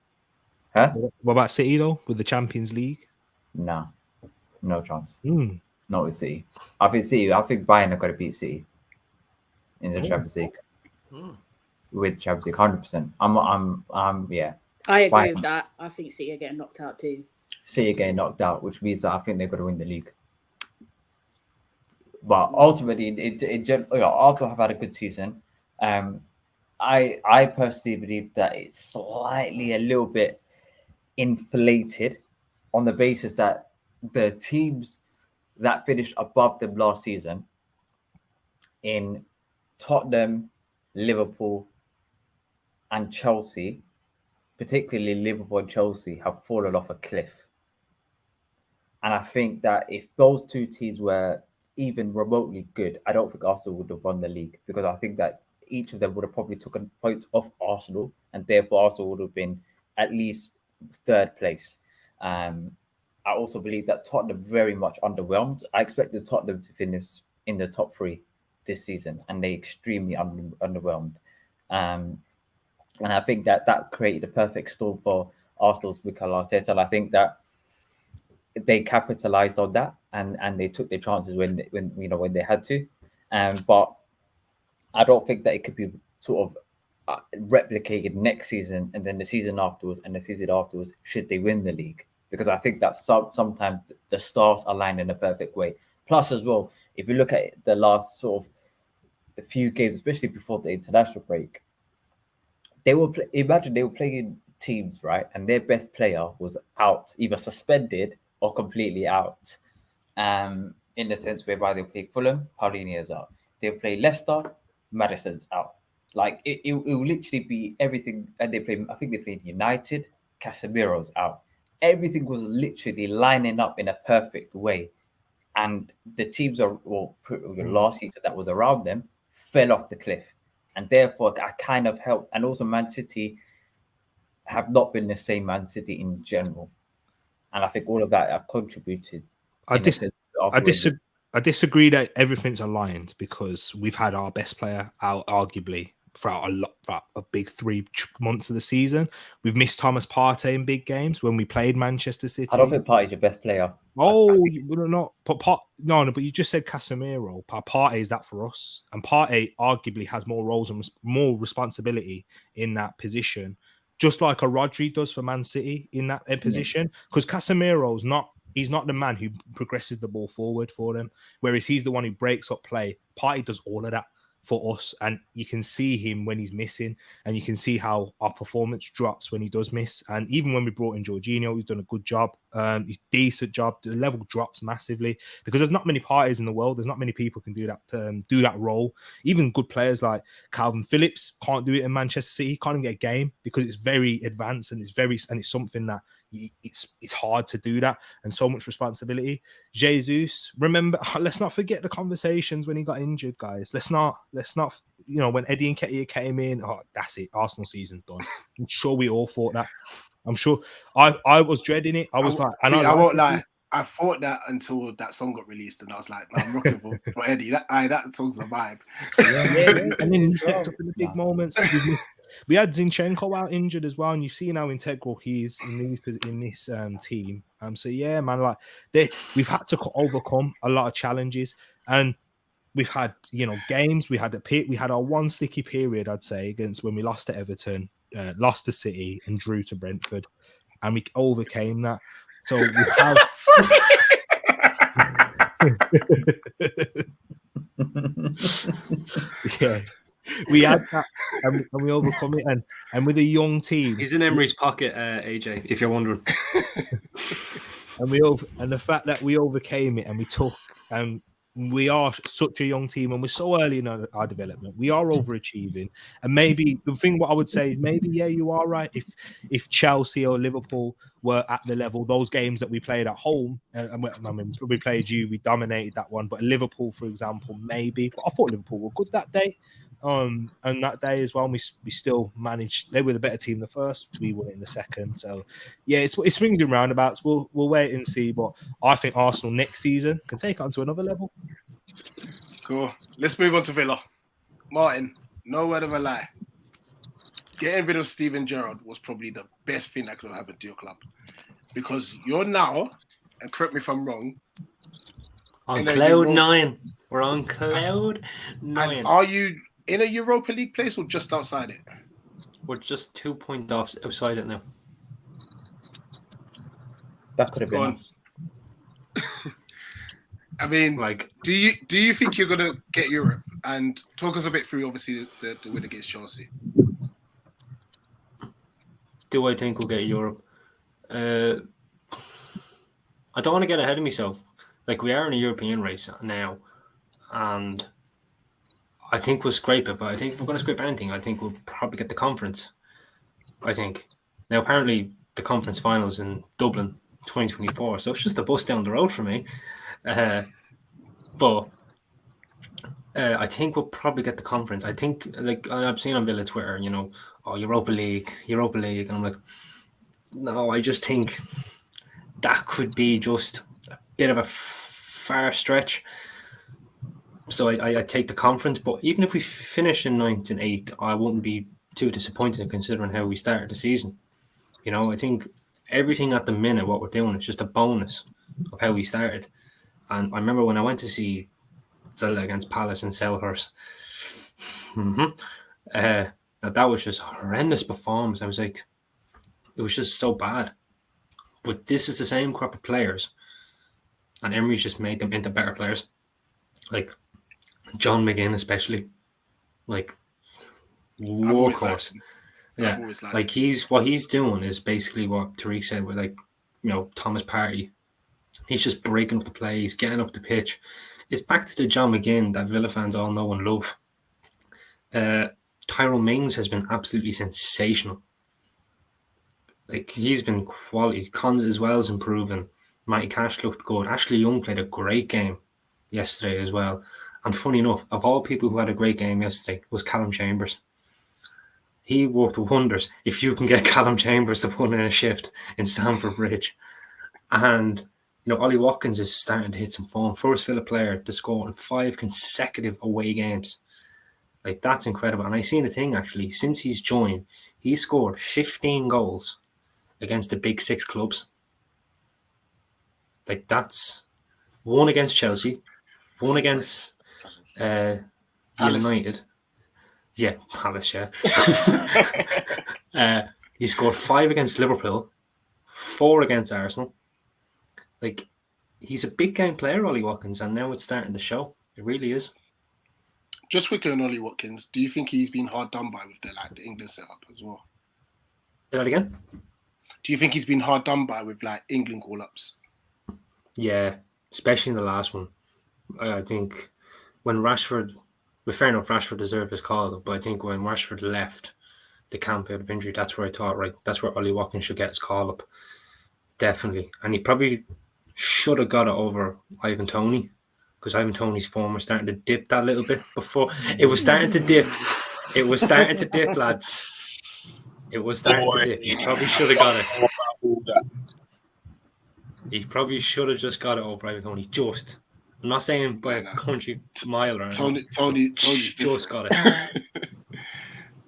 Huh? What about City though with the Champions League? No chance. Not with City. I think Bayern are going to beat City in the Champions League. With Champions League, 100%. Yeah. I agree Fine. with that. I think City are getting knocked out too. City getting knocked out, which means that I think they're going to win the league. But ultimately, Arsenal have had a good season. I personally believe that it's slightly a little bit inflated on the basis that the teams that finished above them last season in Tottenham, Liverpool, and Chelsea, particularly Liverpool and Chelsea, have fallen off a cliff. And I think that if those two teams were even remotely good, I don't think Arsenal would have won the league, because I think that each of them would have probably taken points off Arsenal, and therefore Arsenal would have been at least third place. I also believe that Tottenham very much underwhelmed. I expected Tottenham to finish in the top three this season, and they extremely underwhelmed. And I think that created a perfect storm for Arsenal's Mikel Arteta. And I think that they capitalized on that, and they took their chances when they had to. But I don't think that it could be sort of replicated next season, and then the season afterwards, and the season afterwards, should they win the league. Because I think that sometimes the stars align in a perfect way. Plus, as well, if you look at the last sort of a few games, especially before the international break, they were playing teams, right, and their best player was out, either suspended or completely out. In the sense whereby they play Fulham, Paulinho's out. They play Leicester, Maddison's out. Like it will literally be everything. And I think they played United, Casemiro's out. Everything was literally lining up in a perfect way, and the teams last season that was around them fell off the cliff, and therefore I kind of helped. And also, Man City have not been the same Man City in general, and I think all of that have contributed. I disagree that everything's aligned, because we've had our best player out arguably throughout a big 3 months of the season. We've missed Thomas Partey in big games when we played Manchester City. I don't think Partey's your best player. Oh, no, but you just said Casemiro. Partey is that for us, and Partey arguably has more roles and more responsibility in that position, just like a Rodri does for Man City in that position. Because Casemiro's he's not the man who progresses the ball forward for them, whereas he's the one who breaks up play. Partey does all of that for us, and you can see him when he's missing, and you can see how our performance drops when he does miss. And even when we brought in Jorginho, he's done a good job. He's decent job. The level drops massively because there's not many parties in the world. There's not many people can do that role. Even good players like Calvin Phillips can't do it in Manchester City. He can't even get a game because it's very advanced, and it's something that it's hard to do that, and so much responsibility. Jesus, remember, let's not forget the conversations when he got injured, guys. Let's not, when Eddie Nketiah came in, that's it, Arsenal season's done. I'm sure we all thought that. I'm sure I was dreading it. I won't lie. I thought that until that song got released, and I was like, no, I'm rooking for Eddie. That song's a vibe. Yeah. And then he stepped up in the big moments. We had Zinchenko out injured as well, and you've seen how integral he is in this team. So yeah, man, like we've had to overcome a lot of challenges, and we've had games. We had our one sticky period, I'd say, against when we lost to Everton, lost to City, and drew to Brentford, and we overcame that. So we have. Yeah. We had that, and we overcome it, and with a young team, he's in Emery's pocket, AJ. If you're wondering, and the fact that we overcame it, and we took, and we are such a young team, and we're so early in our development. We are overachieving, and maybe the thing what I would say is you are right. If Chelsea or Liverpool were at the level, those games that we played at home, we played we dominated that one. But Liverpool, for example, maybe. But I thought Liverpool were good that day. And that day as well, we still managed. They were the better team the first. We were in the second. So yeah, it swings and roundabouts. We'll wait and see. But I think Arsenal next season can take it on to another level. Cool. Let's move on to Villa. Martin, no word of a lie. Getting rid of Steven Gerrard was probably the best thing that could have happened to your club, because you're now, and correct me if I'm wrong, on cloud 9. We're on cloud 9. And are you in a Europa League place or just outside it? We're just 2 points outside it now. That could have Go been on. us. I mean, Like, do you think you're gonna get Europe? And talk us a bit through, obviously, the win against Chelsea. do I think we'll get Europe? I don't want to get ahead of myself. Like, we are in a European race now, and I think we'll scrape it. But I think if we're going to scrape anything, I think we'll probably get the conference. I think. Now, apparently, the conference finals in Dublin 2024, so it's just a bus down the road for me. But I think we'll probably get the conference. I think, like, I've seen on Villa Twitter, you know, oh, Europa League. And I'm like, no, I just think that could be just a bit of a far stretch. So I take the conference. But even if we finish in 9th and 8th, I wouldn't be too disappointed considering how we started the season. You know, I think everything at the minute, what we're doing, is just a bonus of how we started. And I remember when I went to see Villa against Palace in Selhurst, that was just a horrendous performance. I was like, it was just so bad. But this is the same crop of players, and Emery's just made them into better players. Like John McGinn, especially, like workhorse. Yeah, like what he's doing is basically what Tariq said with, like, you know, Thomas Partey. He's just breaking up the play. He's getting up the pitch. It's back to the John McGinn that Villa fans all know and love. Tyrone Mings has been absolutely sensational. Like, he's been quality. Cons as well as improving. Matty Cash looked good. Ashley Young played a great game yesterday as well. And funny enough, of all people who had a great game yesterday, was Callum Chambers. He worked wonders. If you can get Callum Chambers to put in a shift in Stamford Bridge. And, you know, Ollie Watkins is starting to hit some form. First Villa player to score in 5 consecutive away games. Like, that's incredible. And I seen a thing, actually. Since he's joined, he scored 15 goals against the big 6 clubs. Like, that's 1 against Chelsea, 1 against United. Yeah, Palace, yeah. He scored 5 against Liverpool, 4 against Arsenal. Like, he's a big game player, Ollie Watkins, and now it's starting to show. It really is. Just quickly on Ollie Watkins, do you think he's been hard done by with the England setup as well? Say that again? Do you think he's been hard done by with, like, England call-ups? Yeah, especially in the last one. I think when Rashford, well, fair enough, Rashford deserved his call, but I think when Rashford left the camp out of injury, that's where I thought, right, that's where Ollie Watkins should get his call up. Definitely. And he probably should have got it over Ivan Toney, because Ivan Toney's form was starting to dip that little bit before. It was starting to dip. It was starting to dip, lads. It was starting to dip. He probably should have got it. He probably should have just got it over Ivan Toney. Just. I'm not saying by a country mile or anything. Tony just got it.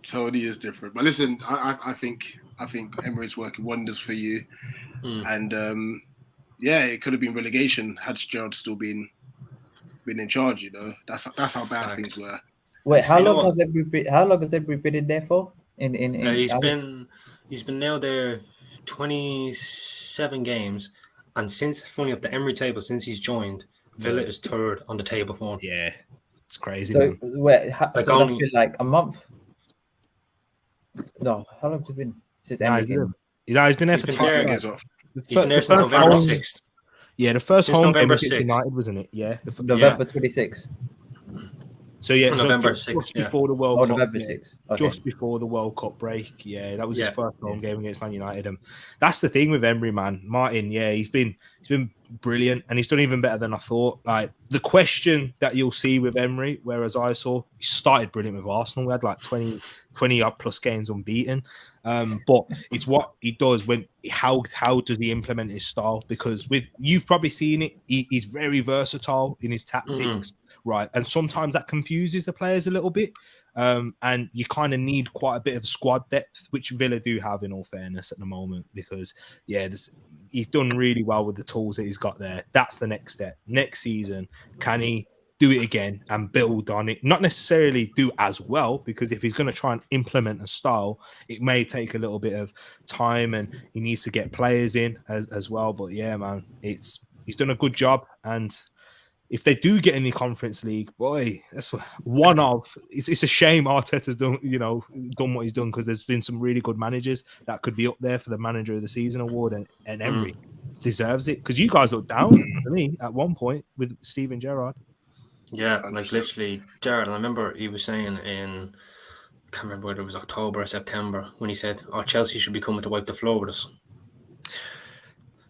Tony is different. But listen, I think Emery's working wonders for you. And yeah, it could have been relegation had Gerrard still been in charge, you know. That's how bad things were. Wait, how long has Emery been in there for? He's been now there 27 games, and since, funny enough, the Emery table, since he's joined, Villa is 3rd on the table for him. Yeah, it's crazy. So man. wait, so that's been like a month? No, how long has it been since Emery came? He's been there for 2 years. He's been there since November 6th. Yeah, the first home game November against 6th. United, wasn't it? Yeah, November 26th. So yeah, November just 6th, before the World Cup. November 6th. Okay. Just before the World Cup break. Yeah, that was his first home game against Man United. And that's the thing with Emery, man. Martin, yeah, he's been brilliant, and he's done even better than I thought. Like, the question that you'll see with Emery, whereas I saw he started brilliant with Arsenal. We had like 20 up plus games unbeaten. But it's what he does how does he implement his style? Because you've probably seen it, he's very versatile in his tactics, right? And sometimes that confuses the players a little bit. And you kind of need quite a bit of squad depth, which Villa do have, in all fairness, at the moment, because he's done really well with the tools that he's got there. That's the next step. Next season, can he do it again and build on it. Not necessarily do as well, because if he's going to try and implement a style, it may take a little bit of time, and he needs to get players in as well. But yeah, man, he's done a good job. And if they do get in the Conference League, boy, that's one of. It's a shame Arteta's done what he's done, because there's been some really good managers that could be up there for the Manager of the Season award, and Emery deserves it, because you guys looked down to me at one point with Steven Gerrard. Yeah, like literally, Gerrard. I remember he was saying I can't remember whether it was October or September, when he said, "Oh, Chelsea should be coming to wipe the floor with us."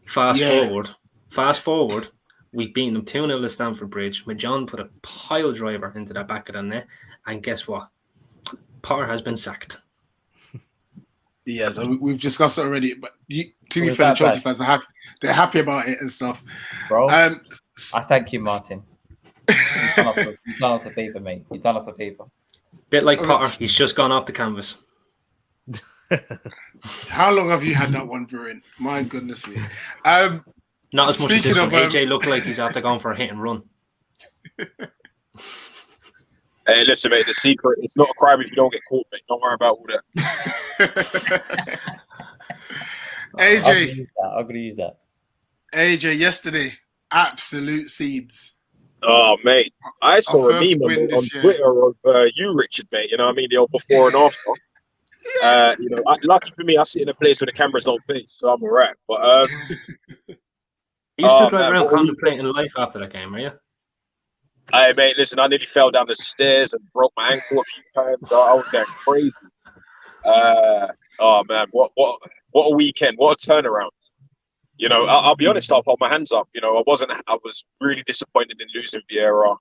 Fast forward, we've beaten them 2-0 at Stamford Bridge. Majon put a pile driver into the back of the net, and guess what? Potter has been sacked. Yeah, so we've discussed it already. But to be fair, the Chelsea fans are happy. They're happy about it and stuff. Bro, I thank you, Martin. You've done us a favor, mate. You've done us a favor. Bit like Potter, he's just gone off the canvas. How long have you had that one brewing? My goodness me. Not as much as this one. AJ looked like he's after going for a hit and run. Hey, listen, mate, the secret, it's not a crime if you don't get caught, mate. Don't worry about all that. AJ. I'm going to use that. AJ, yesterday, absolute seeds. Oh, mate, I saw a meme on Twitter of you, Richard, mate. You know what I mean? The old before and after. Lucky for me, I sit in a place where the cameras don't face, so I'm all right. But you still going around contemplating life after that game, are you? Hey, mate, listen, I nearly fell down the stairs and broke my ankle a few times. I was going crazy. Oh, man, what a weekend. What a turnaround. You know, I'll be honest, I'll hold my hands up. You know, I was really disappointed in losing Vieira.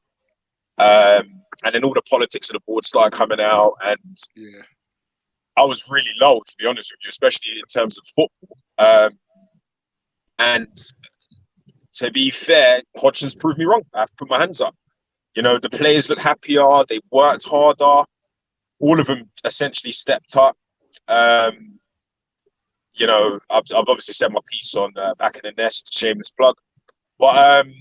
And then all the politics of the board started coming out. And I was really low, to be honest with you, especially in terms of football. And to be fair, Hodgson's proved me wrong. I have to put my hands up. You know, the players look happier. They worked harder. All of them essentially stepped up. You know, I've obviously said my piece on Back in the Nest, shameless plug. But I'm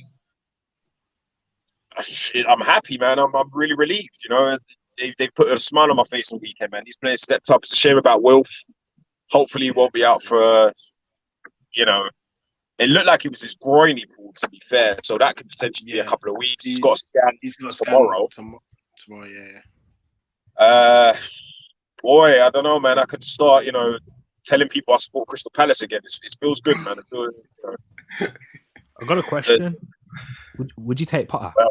happy, man. I'm really relieved. You know, they put a smile on my face all weekend, man. These players stepped up. It's a shame about Wilf. Hopefully he won't be out for, you know, it looked like it was his groin he pulled, to be fair. So that could potentially be a couple of weeks. He's got a scan tomorrow. Tomorrow, yeah. Boy, I don't know, man. I could start, you know, telling people I support Crystal Palace again. It feels good, man. It feels, you know. I've got a question. Would you take Potter? Well,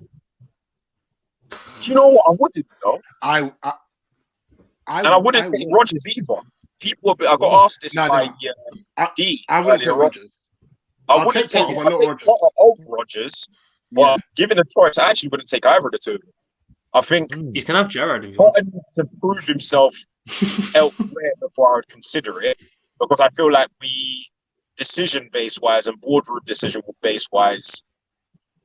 do you know what? I wouldn't, though. I wouldn't take Rodgers either. I got asked this by D. I wouldn't take Rodgers. I wouldn't take Potter over Rodgers, but given the choice, I actually wouldn't take either of the two. I think he's gonna have Gerrard. Potter needs to prove himself elsewhere before I would consider it, because I feel like we, decision-based wise and boardroom decision-based wise,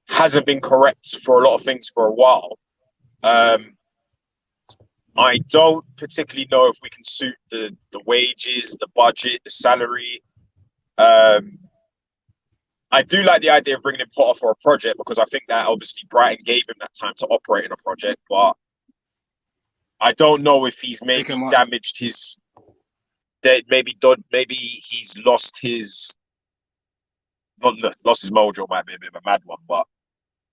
hasn't been correct for a lot of things for a while. I don't particularly know if we can suit the wages, the budget, the salary. I do like the idea of bringing in Potter for a project, because I think that obviously Brighton gave him that time to operate in a project, but I don't know if he's maybe damaged his. Maybe he's lost his. Not lost his mojo. Might be a bit of a mad one, but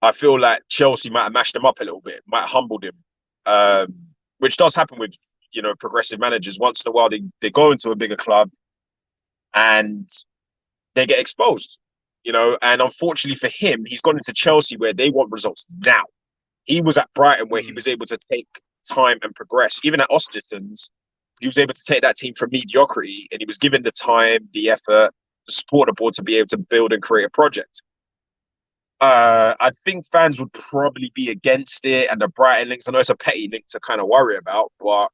I feel like Chelsea might have mashed him up a little bit, might have humbled him, which does happen with, you know, progressive managers. Once in a while, they go into a bigger club and they get exposed. You know, and unfortunately for him, he's gone into Chelsea where they want results now. He was at Brighton where he was able to take time and progress. Even at Osterton's, he was able to take that team from mediocrity, and he was given the time, the effort, the support the board to be able to build and create a project. I think fans would probably be against it, and the Brighton links. I know it's a petty link to kind of worry about, but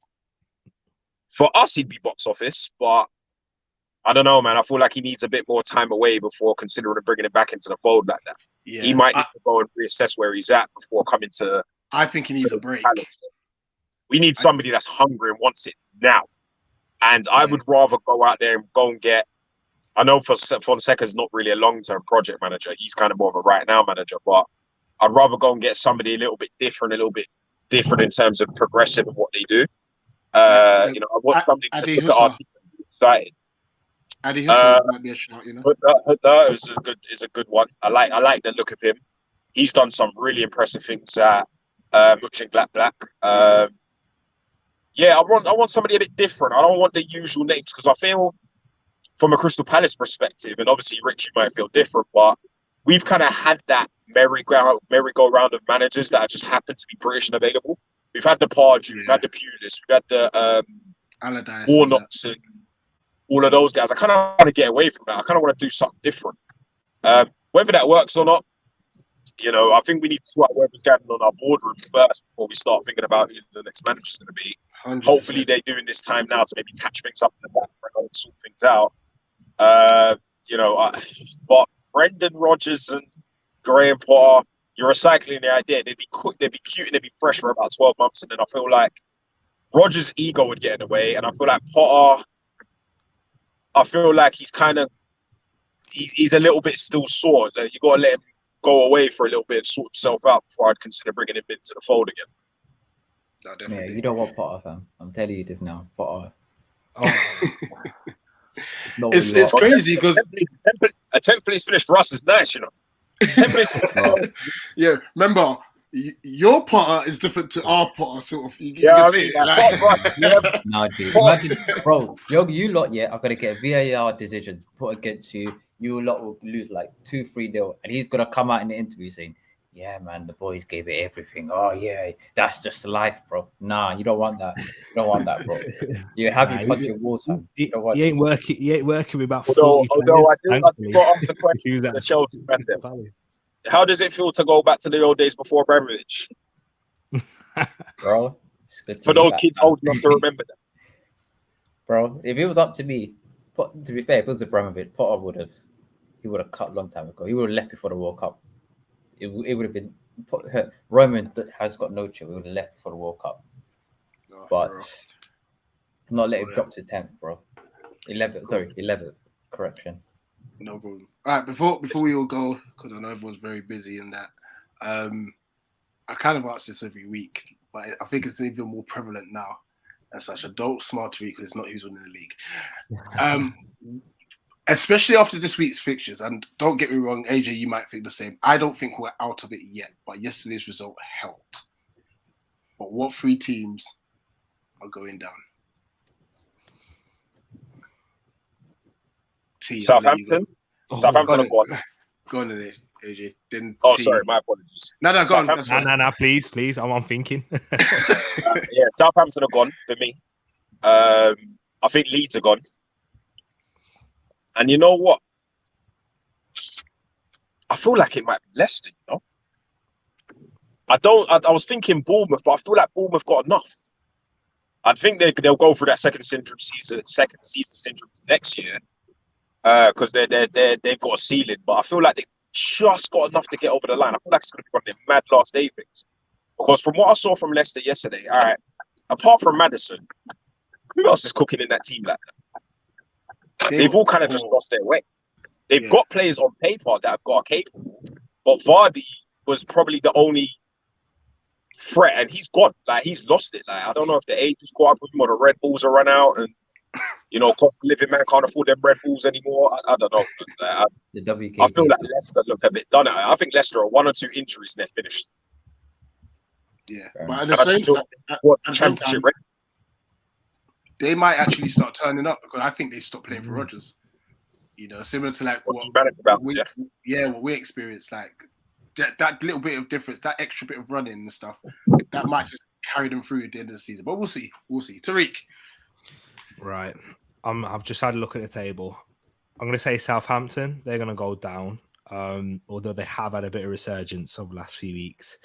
for us, he'd be box office. But I don't know, man. I feel like he needs a bit more time away before considering bringing him back into the fold like that. Yeah, he might need to go and reassess where he's at before coming to. I think he needs a break. We need somebody that's hungry and wants it now. And I would rather go out there and go and get. I know Fonseca's not really a long-term project manager. He's kind of more of a right-now manager. But I'd rather go and get somebody a little bit different in terms of progressive of what they do. You know, I want somebody to look at our team and be excited. Adi Hutton might be a shout, you know. Hutton is a good one. I like the look of him. He's done some really impressive things at Mönchengladbach. Yeah, I want somebody a bit different. I don't want the usual names because I feel, from a Crystal Palace perspective, and obviously Richie might feel different, but we've kind of had that merry-go-round of managers that just happen to be British and available. We've had the Pardew, we've had the Pulis, we've had the Warnocks, and all of those guys. I kind of want to get away from that. I kind of want to do something different. Whether that works or not, you know, I think we need to sort out whatever's going on our boardroom first before we start thinking about who the next manager's going to be. 100%. Hopefully they're doing this time now to maybe catch things up in the background and sort things out. You know, but Brendan Rodgers and Graham Potter, you're recycling the idea. They'd be cute and they'd be fresh for about 12 months. And then I feel like Rodgers' ego would get in the way. And I feel like Potter, he's a little bit still sore. Like, you got to let him go away for a little bit and sort himself out before I'd consider bringing him into the fold again. No, definitely. Yeah, you don't want Potter, fam. I'm telling you this now, Potter. Oh. It's crazy because a 10th place finish for us is nice, you know. 10th place. Yeah, remember, your Potter is different to our Potter, sort of. Nah, dude. Imagine, bro, you lot, yeah, are going to get VAR decisions put against you. You lot will lose like 2-3-0, and he's going to come out in the interview saying, yeah, man, the boys gave it everything. Oh, yeah, that's just life, bro. Nah, you don't want that. You don't want that, bro. You have your punch your walls, man. He ain't working with about 40 although I players. do got to ask the question to the Chelsea fans then. How does it feel to go back to the old days before Abramovich? Bro, it's good to for be those back, kids man. old enough to remember that. Bro, if it was up to me, to be fair, if it was Abramovich, Potter would have cut a long time ago. He would have left before the World Cup. It would have been Roman has got no chill. We would have left before the World Cup, but not let him drop to 10th, bro. 11th. Correction. No problem. All right, before we all go, because I know everyone's very busy in that. I kind of ask this every week, but I think it's even more prevalent now. As such, I don't smart to read because it's not who's winning the league. Especially after this week's fixtures, and don't get me wrong, AJ, you might think the same. I don't think we're out of it yet, but yesterday's result helped. But what 3 teams are going down? Southampton? Southampton are gone. Go on in it, AJ. Then sorry, my apologies. No, go on. No, please. I'm thinking. Yeah, Southampton are gone for me. I think Leeds are gone. And you know what? I feel like it might be Leicester, you know? I was thinking Bournemouth, but I feel like Bournemouth got enough. I think they'll go through that second season syndrome next year. Because they've got a ceiling, but I feel like they just got enough to get over the line. I feel like it's going to be one of their mad last day things. Because from what I saw from Leicester yesterday, all right, apart from Maddison, who else is cooking in that team like that? They've all kind of just lost their way. They've got players on paper that have got are capable, but Vardy was probably the only threat, and he's gone. Like, he's lost it. Like, I don't know if the age has caught up with him or the Red Bulls are run out, and you know, cost of living man can't afford them Red Bulls anymore. I don't know. I feel like Leicester look a bit done. I think Leicester are 1 or 2 injuries and they're finished. Yeah, but at the same time, they might actually start turning up because I think they stopped playing for Rodgers. You know, similar to like what we experienced, like that little bit of difference, that extra bit of running and stuff, that might just carry them through at the end of the season. But we'll see. Tariq. Right. I've just had a look at the table. I'm going to say Southampton. They're going to go down, although they have had a bit of resurgence over the last few weeks.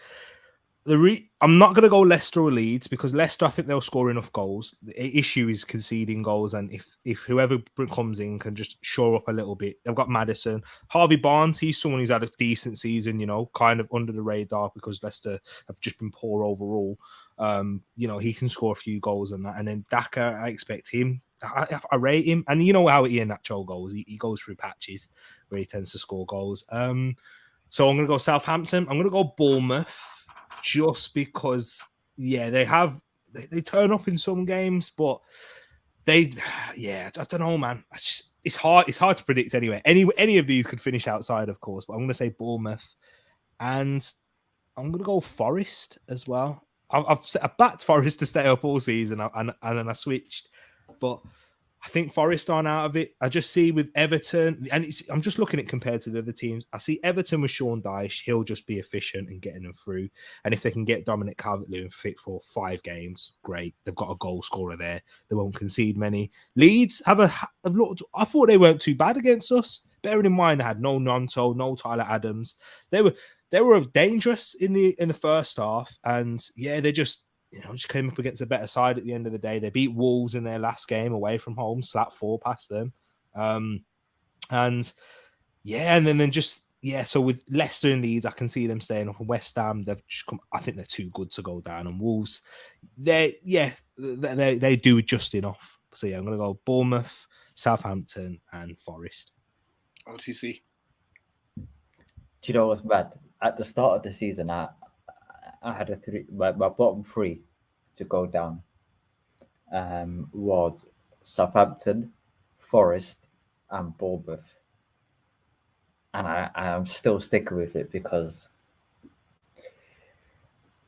I'm not going to go Leicester or Leeds because Leicester, I think they'll score enough goals. The issue is conceding goals, and if whoever comes in can just shore up a little bit. They've got Maddison. Harvey Barnes, he's someone who's had a decent season, you know, kind of under the radar because Leicester have just been poor overall. You know, he can score a few goals and that. And then Daka, I expect him. I rate him. And you know how Ian Nacho goes. He goes through patches where he tends to score goals. So I'm going to go Southampton. I'm going to go Bournemouth just because, yeah, they turn up in some games, but I don't know, man. It's hard to predict anyway. Any of these could finish outside, of course, but I'm going to say Bournemouth, and I'm going to go Forest as well. I've backed Forest to stay up all season, and then I switched, but I think Forest aren't out of it. I just see with Everton, and I'm just looking at compared to the other teams. I see Everton with Sean Dyche. He'll just be efficient in getting them through. And if they can get Dominic Calvert-Lewin fit for 5 games, great. They've got a goal scorer there. They won't concede many. Leeds have a lot. I thought they weren't too bad against us. Bearing in mind they had no Nonto, no Tyler Adams. They were dangerous in the first half, and yeah, they just came up against a better side at the end of the day. They beat Wolves in their last game away from home, slapped 4 past them. And then so with Leicester and Leeds, I can see them staying up. And West Ham, they've just come. I think they're too good to go down. And Wolves, they do just enough. So yeah, I'm going to go Bournemouth, Southampton, and Forest. OTC. Do you know what's bad? At the start of the season, I had my bottom 3 to go down was Southampton, Forest, and Bournemouth. And I am still sticking with it because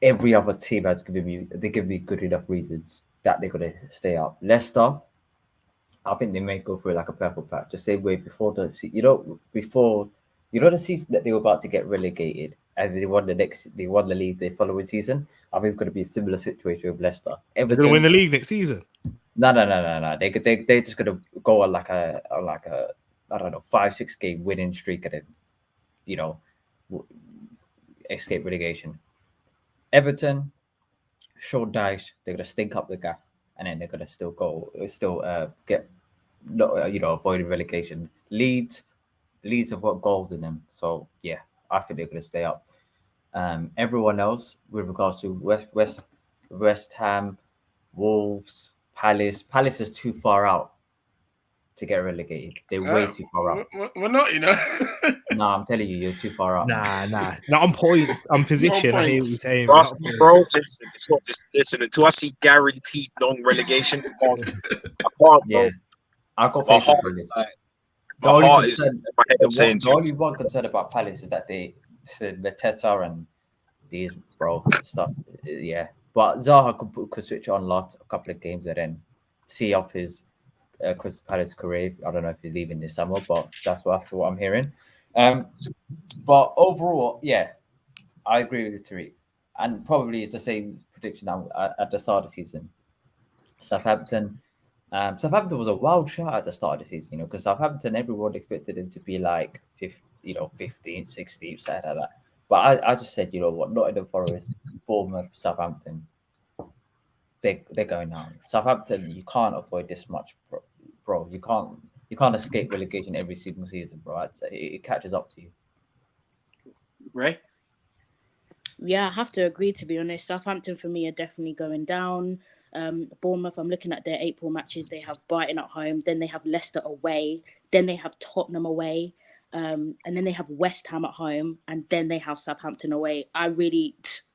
every other team has given me good enough reasons that they're going to stay up. Leicester, I think they may go through like a purple patch. The same way before the season that they were about to get relegated, as they won the league the following season. I think it's going to be a similar situation with Leicester. They're going to win the league next season. No. They're just going to go on like a I don't know 5-6 game winning streak and then escape relegation. Everton, Sean Dyche, they're going to stink up the gaff, and then they're going to get avoiding relegation. Leeds have got goals in them, so yeah, I think they're going to stay up. Everyone else, with regards to West Ham, Wolves, Palace is too far out to get relegated. They're way too far out. We're not, No, I'm telling you, you're too far out. Nah. Not on point. On position. I hear what you're saying. Bro, listen, it's not just listen. Until I see guaranteed non-relegation, I can't. Yeah, I've got faith in Palace. The only one concern about Palace is that they said Mateta and these stuff. Yeah, but Zaha could switch on a couple of games and then see off his Crystal Palace career. I don't know if he's leaving this summer, but that's what I'm hearing. But overall, yeah, I agree with Tariq, and probably it's the same prediction at the start of the season. Southampton was a wild shot at the start of the season, because Southampton, everyone expected them to be like 15th, 16th, something like that. But I just said, you know what, Nottingham Forest, Bournemouth, Southampton, they're going down. Southampton, you can't avoid this much, bro. You can't escape relegation every single season, bro. It catches up to you. Ray? Yeah, I have to agree, to be honest. Southampton, for me, are definitely going down. Bournemouth, I'm looking at their April matches. They have Brighton at home, then they have Leicester away, then they have Tottenham away, and then they have West Ham at home, and then they have Southampton away.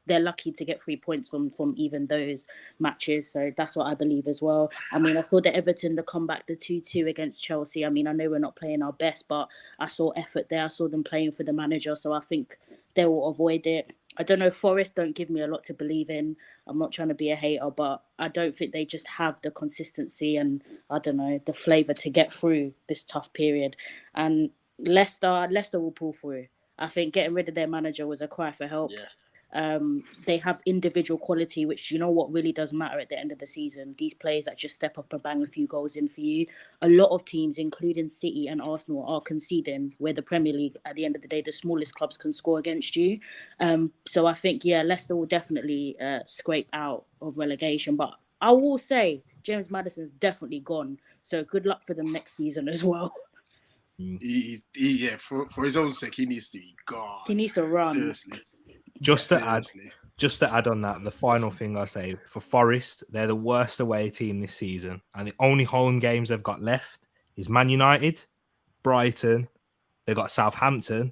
They're lucky to get 3 points from even those matches. So that's what I believe as well. I mean, I saw the Everton, the comeback, the 2-2 against Chelsea. I mean, I know we're not playing our best, but I saw effort there. I saw them playing for the manager. So I think they will avoid it. I don't know, Forest don't give me a lot to believe in. I'm not trying to be a hater, but I don't think they just have the consistency and, I don't know, the flavour to get through this tough period. And Leicester will pull through. I think getting rid of their manager was a cry for help. Yeah. They have individual quality, which you know what really does matter at the end of the season. These players that just step up and bang a few goals in for you. A lot of teams, including City and Arsenal, are conceding, where the Premier League, at the end of the day, the smallest clubs can score against you. So I think, Leicester will definitely scrape out of relegation. But I will say, James Maddison's definitely gone. So good luck for them next season as well. For his own sake, he needs to be gone. He needs to run. Seriously. Just to add on that, the final thing I say for Forest, they're the worst away team this season, and the only home games they've got left is Man United, Brighton, they've got Southampton,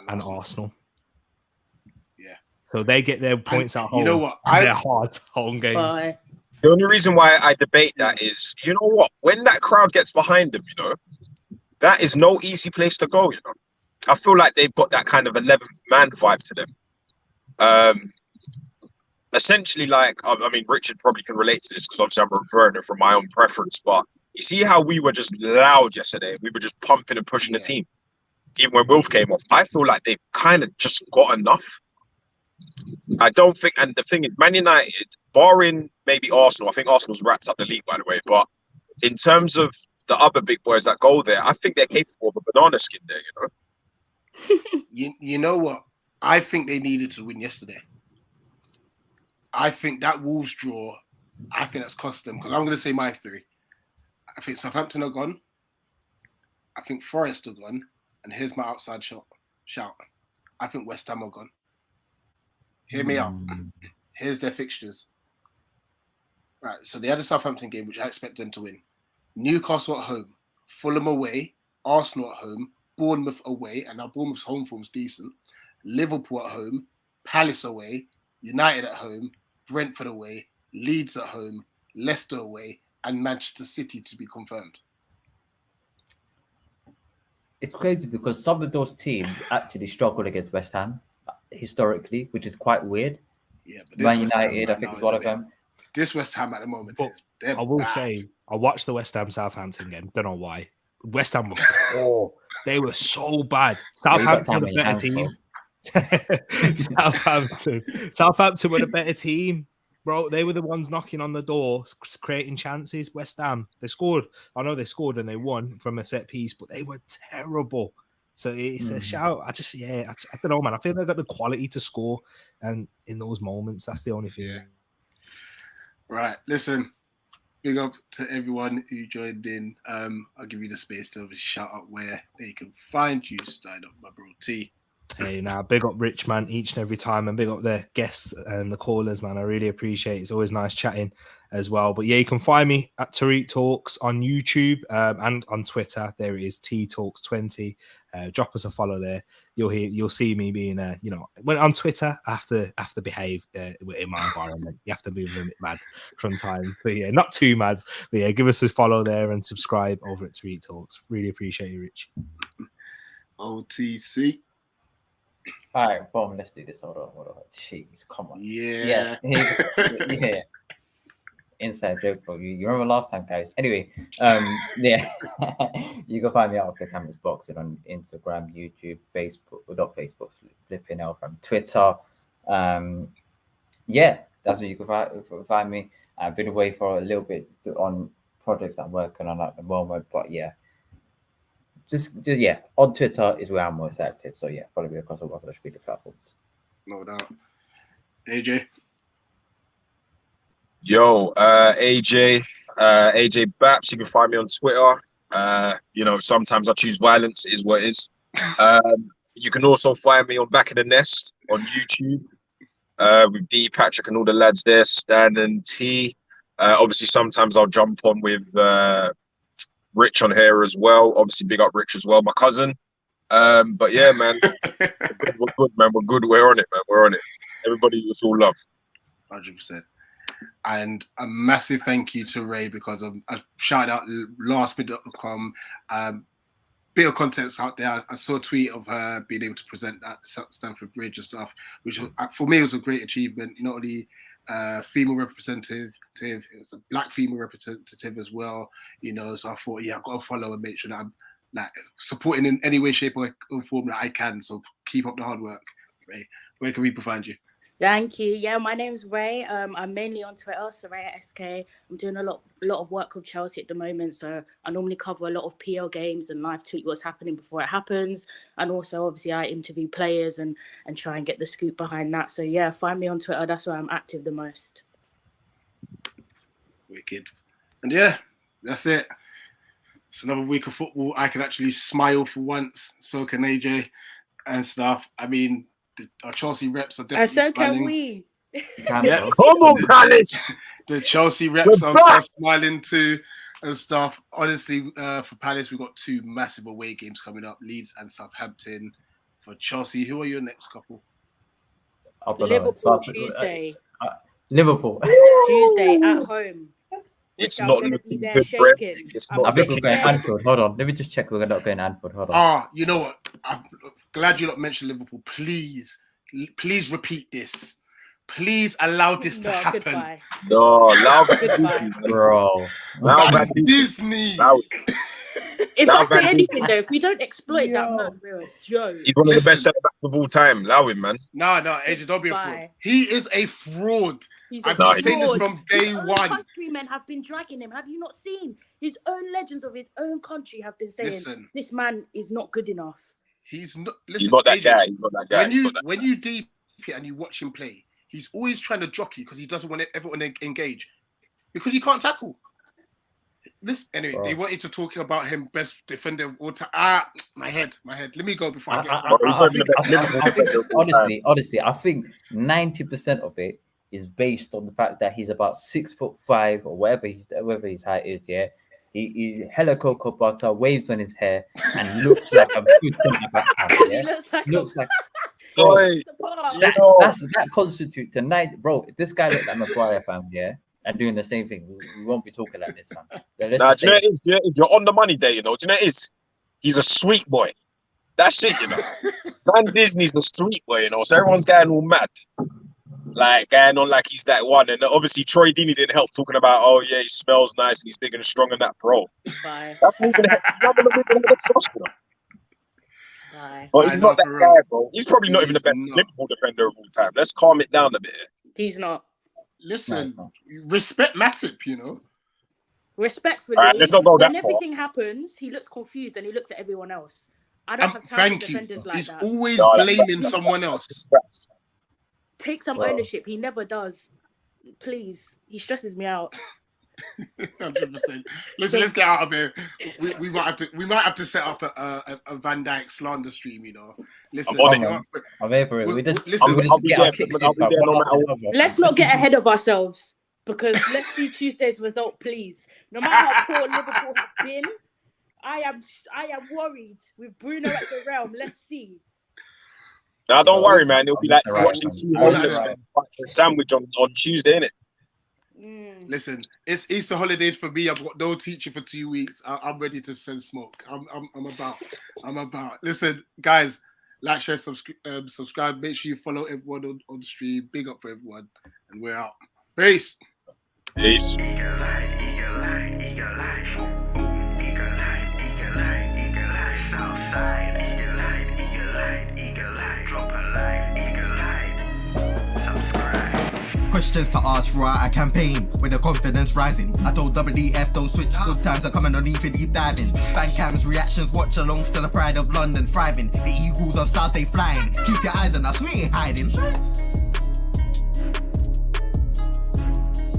and Arsenal. Yeah. So they get their points at home. You know what? They're hard home games. Bye. The only reason why I debate that is, you know what? When that crowd gets behind them, you know, that is no easy place to go, you know. I feel like they've got that kind of 11th man vibe to them. Essentially, like, I mean, Richard probably can relate to this because obviously I'm referring it from my own preference, but you see how we were just loud yesterday? We were just pumping and pushing the team. Even when Wolf came off, I feel like they've kind of just got enough. I don't think, and the thing is, Man United, barring maybe Arsenal, I think Arsenal's wrapped up the league, by the way, but in terms of the other big boys that go there, I think they're capable of a banana skin there, you know? You know what? I think they needed to win yesterday. I think that Wolves draw, I think that's cost them, because I'm going to say my three. I think Southampton are gone. I think Forest are gone. And here's my outside shout. I think West Ham are gone. Hear me out. Here's their fixtures. Right, so they had a Southampton game, which I expect them to win. Newcastle at home, Fulham away, Arsenal at home, Bournemouth away, and now Bournemouth's home form's decent. Liverpool at home, Palace away, United at home, Brentford away, Leeds at home, Leicester away, and Manchester City to be confirmed. It's crazy because some of those teams actually struggled against West Ham historically, which is quite weird. Yeah, but Man United, I think, is one of them. This West Ham at the moment, but I will say, I watched the West Ham Southampton game. Don't know why. West Ham were they were so bad. Southampton were a better team. Southampton were the better team, bro. They were the ones knocking on the door, creating chances. West Ham, they scored. I know they scored and they won from a set piece, but they were terrible. So it's a shout. I don't know, man. I feel they got the quality to score, and in those moments, that's the only thing. Yeah. Right. Listen, big up to everyone who joined in. I'll give you the space to shout out where they can find you. Starting up my bro T. Hey, now big up Rich, man, each and every time, and big up the guests and the callers, man. I really appreciate it. It's always nice chatting as well. But yeah, you can find me at Tariq Talks on YouTube and on Twitter. There it is, T Talks 20. Drop us a follow there. You'll see me being when on Twitter, I have to behave in my environment. You have to be a bit mad from time, but yeah, not too mad. But yeah, give us a follow there and subscribe over at Tariq Talks. Really appreciate you, Rich. OTC. All right, boom, let's do this. Hold on. Jeez, come on. Yeah. Yeah. Inside joke for you. You remember last time, guys? Anyway, yeah. You can find me out of the Cameras Boxing on Instagram, YouTube, Facebook, not Facebook, flipping out from Twitter. Yeah, that's where you can find me. I've been away for a little bit on projects I'm working on at the moment, but yeah. Just on Twitter is where I'm most active. So yeah, follow me across all social media platforms. No doubt. AJ. Yo, AJ Baps. You can find me on Twitter. Sometimes I choose violence. It is what it is. You can also find me on Back of the Nest on YouTube with D, Patrick, and all the lads there. Stan and T. Obviously, sometimes I'll jump on with Rich on here as well. Obviously, big up Rich as well, my cousin. But yeah, man, we're good, man. We're good. We're on it, man. We're on it. Everybody, it's all love. 100%. And a massive thank you to Ray because I shouted out lastminute.com. Bit of context out there. I saw a tweet of her being able to present at Stamford Bridge and stuff, which for me was a great achievement. Not only female representative, it was a black female representative as well. So I thought, I've got to follow and make sure that I'm supporting in any way, shape, or form that I can. So keep up the hard work, Ray. Where can we find you? Thank you. Yeah, my name's Ray. I'm mainly on Twitter, Soraya SK. I'm doing a lot of work with Chelsea at the moment. So I normally cover a lot of PL games and live tweet what's happening before it happens. And also, obviously, I interview players and try and get the scoop behind that. So yeah, find me on Twitter. That's where I'm active the most. Wicked. And yeah, that's it. It's another week of football. I can actually smile for once. So can AJ and stuff. I mean, our Chelsea reps are definitely so smiling. Can we? Yeah. Come on, Palace. The Chelsea reps are smiling too and stuff. Honestly, for Palace, we've got 2 massive away games coming up: Leeds and Southampton. For Chelsea, who are your next couple? Liverpool Tuesday. Liverpool. Tuesday at home. It's I'm not gonna looking be there good, Brem. shaking. It's I'm not I think we're looking going good. Anfield. Hold on. Let me just check. We're not going Anfield. Hold on. You know what? I'm glad you lot mentioned Liverpool. Please repeat this. Please allow this to happen. Goodbye. No, allow Goodbye. Bro. Allow Disney. If Now I say Van anything though, if we don't exploit that man, we're a joke. He's one of the Listen. best centre backs of all time. Allow him, man. No, AJ, don't be a fraud. Goodbye. He is a fraud. He's I've a been saying this fraud. from day His own one. countrymen have been dragging him. Have you not seen? His own legends of his own country have been saying, Listen. this man is not good enough. He's not. He's Listen, not that AJ, guy. He's not that guy. When you deep it and you watch him play, he's always trying to jockey because he doesn't want everyone to engage because he can't tackle. Anyway, Bro. they wanted to talk about him best defender of all time. My head. Let me go before I get. Honestly, I think 90% of it is based on the fact that he's about 6'5" or whatever his height is. Yeah, he hella cocoa butter, waves on his hair, and looks like a good centre back. Yeah? He looks like Bro, Oi, that constitutes a night, bro. If this guy looked like Maguire, fam, yeah, and doing the same thing, we won't be talking like this, man. do you know what it is? You're on the money there, you know. Do you know what it is? He's a sweet boy. That's it, you know. Man, Disney's a sweet boy, you know. So everyone's getting all mad, like going on like he's that one. And obviously Troy Deeney didn't help, talking about, oh yeah, he smells nice and he's big and strong and that, bro. Bye. That's not even the sauce, you know. Bye. But he's not that guy, bro. He's probably not even the best Liverpool defender of all time. Let's calm it down a bit. He's not. Listen, respect Matip, you know. Respectfully, All right, let's not go when that everything happens, he looks confused and he looks at everyone else. I don't have time for Thank you. defenders like He's that. always blaming someone else. Take some ownership. He never does. Please, he stresses me out. 100%. Listen, let's get out of here. We might have to set up a Van Dijk slander stream, you know. Listen, I'm here for it. We just Listen, get our kicks in. Let's not get ahead of ourselves because let's see Tuesday's result, please. No matter how poor Liverpool have been, I am worried with Bruno at the realm. Let's see. Now, don't worry, man. It'll be like watching a sandwich on Tuesday, innit? Listen, it's Easter holidays for me. I've got no teacher for 2 weeks. I'm ready to send smoke. I'm about. Listen, guys, like, share, subscribe. Make sure you follow everyone on the stream. Big up for everyone, and we're out. Peace. Peace. Questions to ask, RHEA, I campaign with the confidence rising. I told WDF don't switch, good times are coming on even deep diving. Fan cams, reactions, watch along, still the pride of London thriving. The Eagles of South, they flying. Keep your eyes on us, we ain't hiding.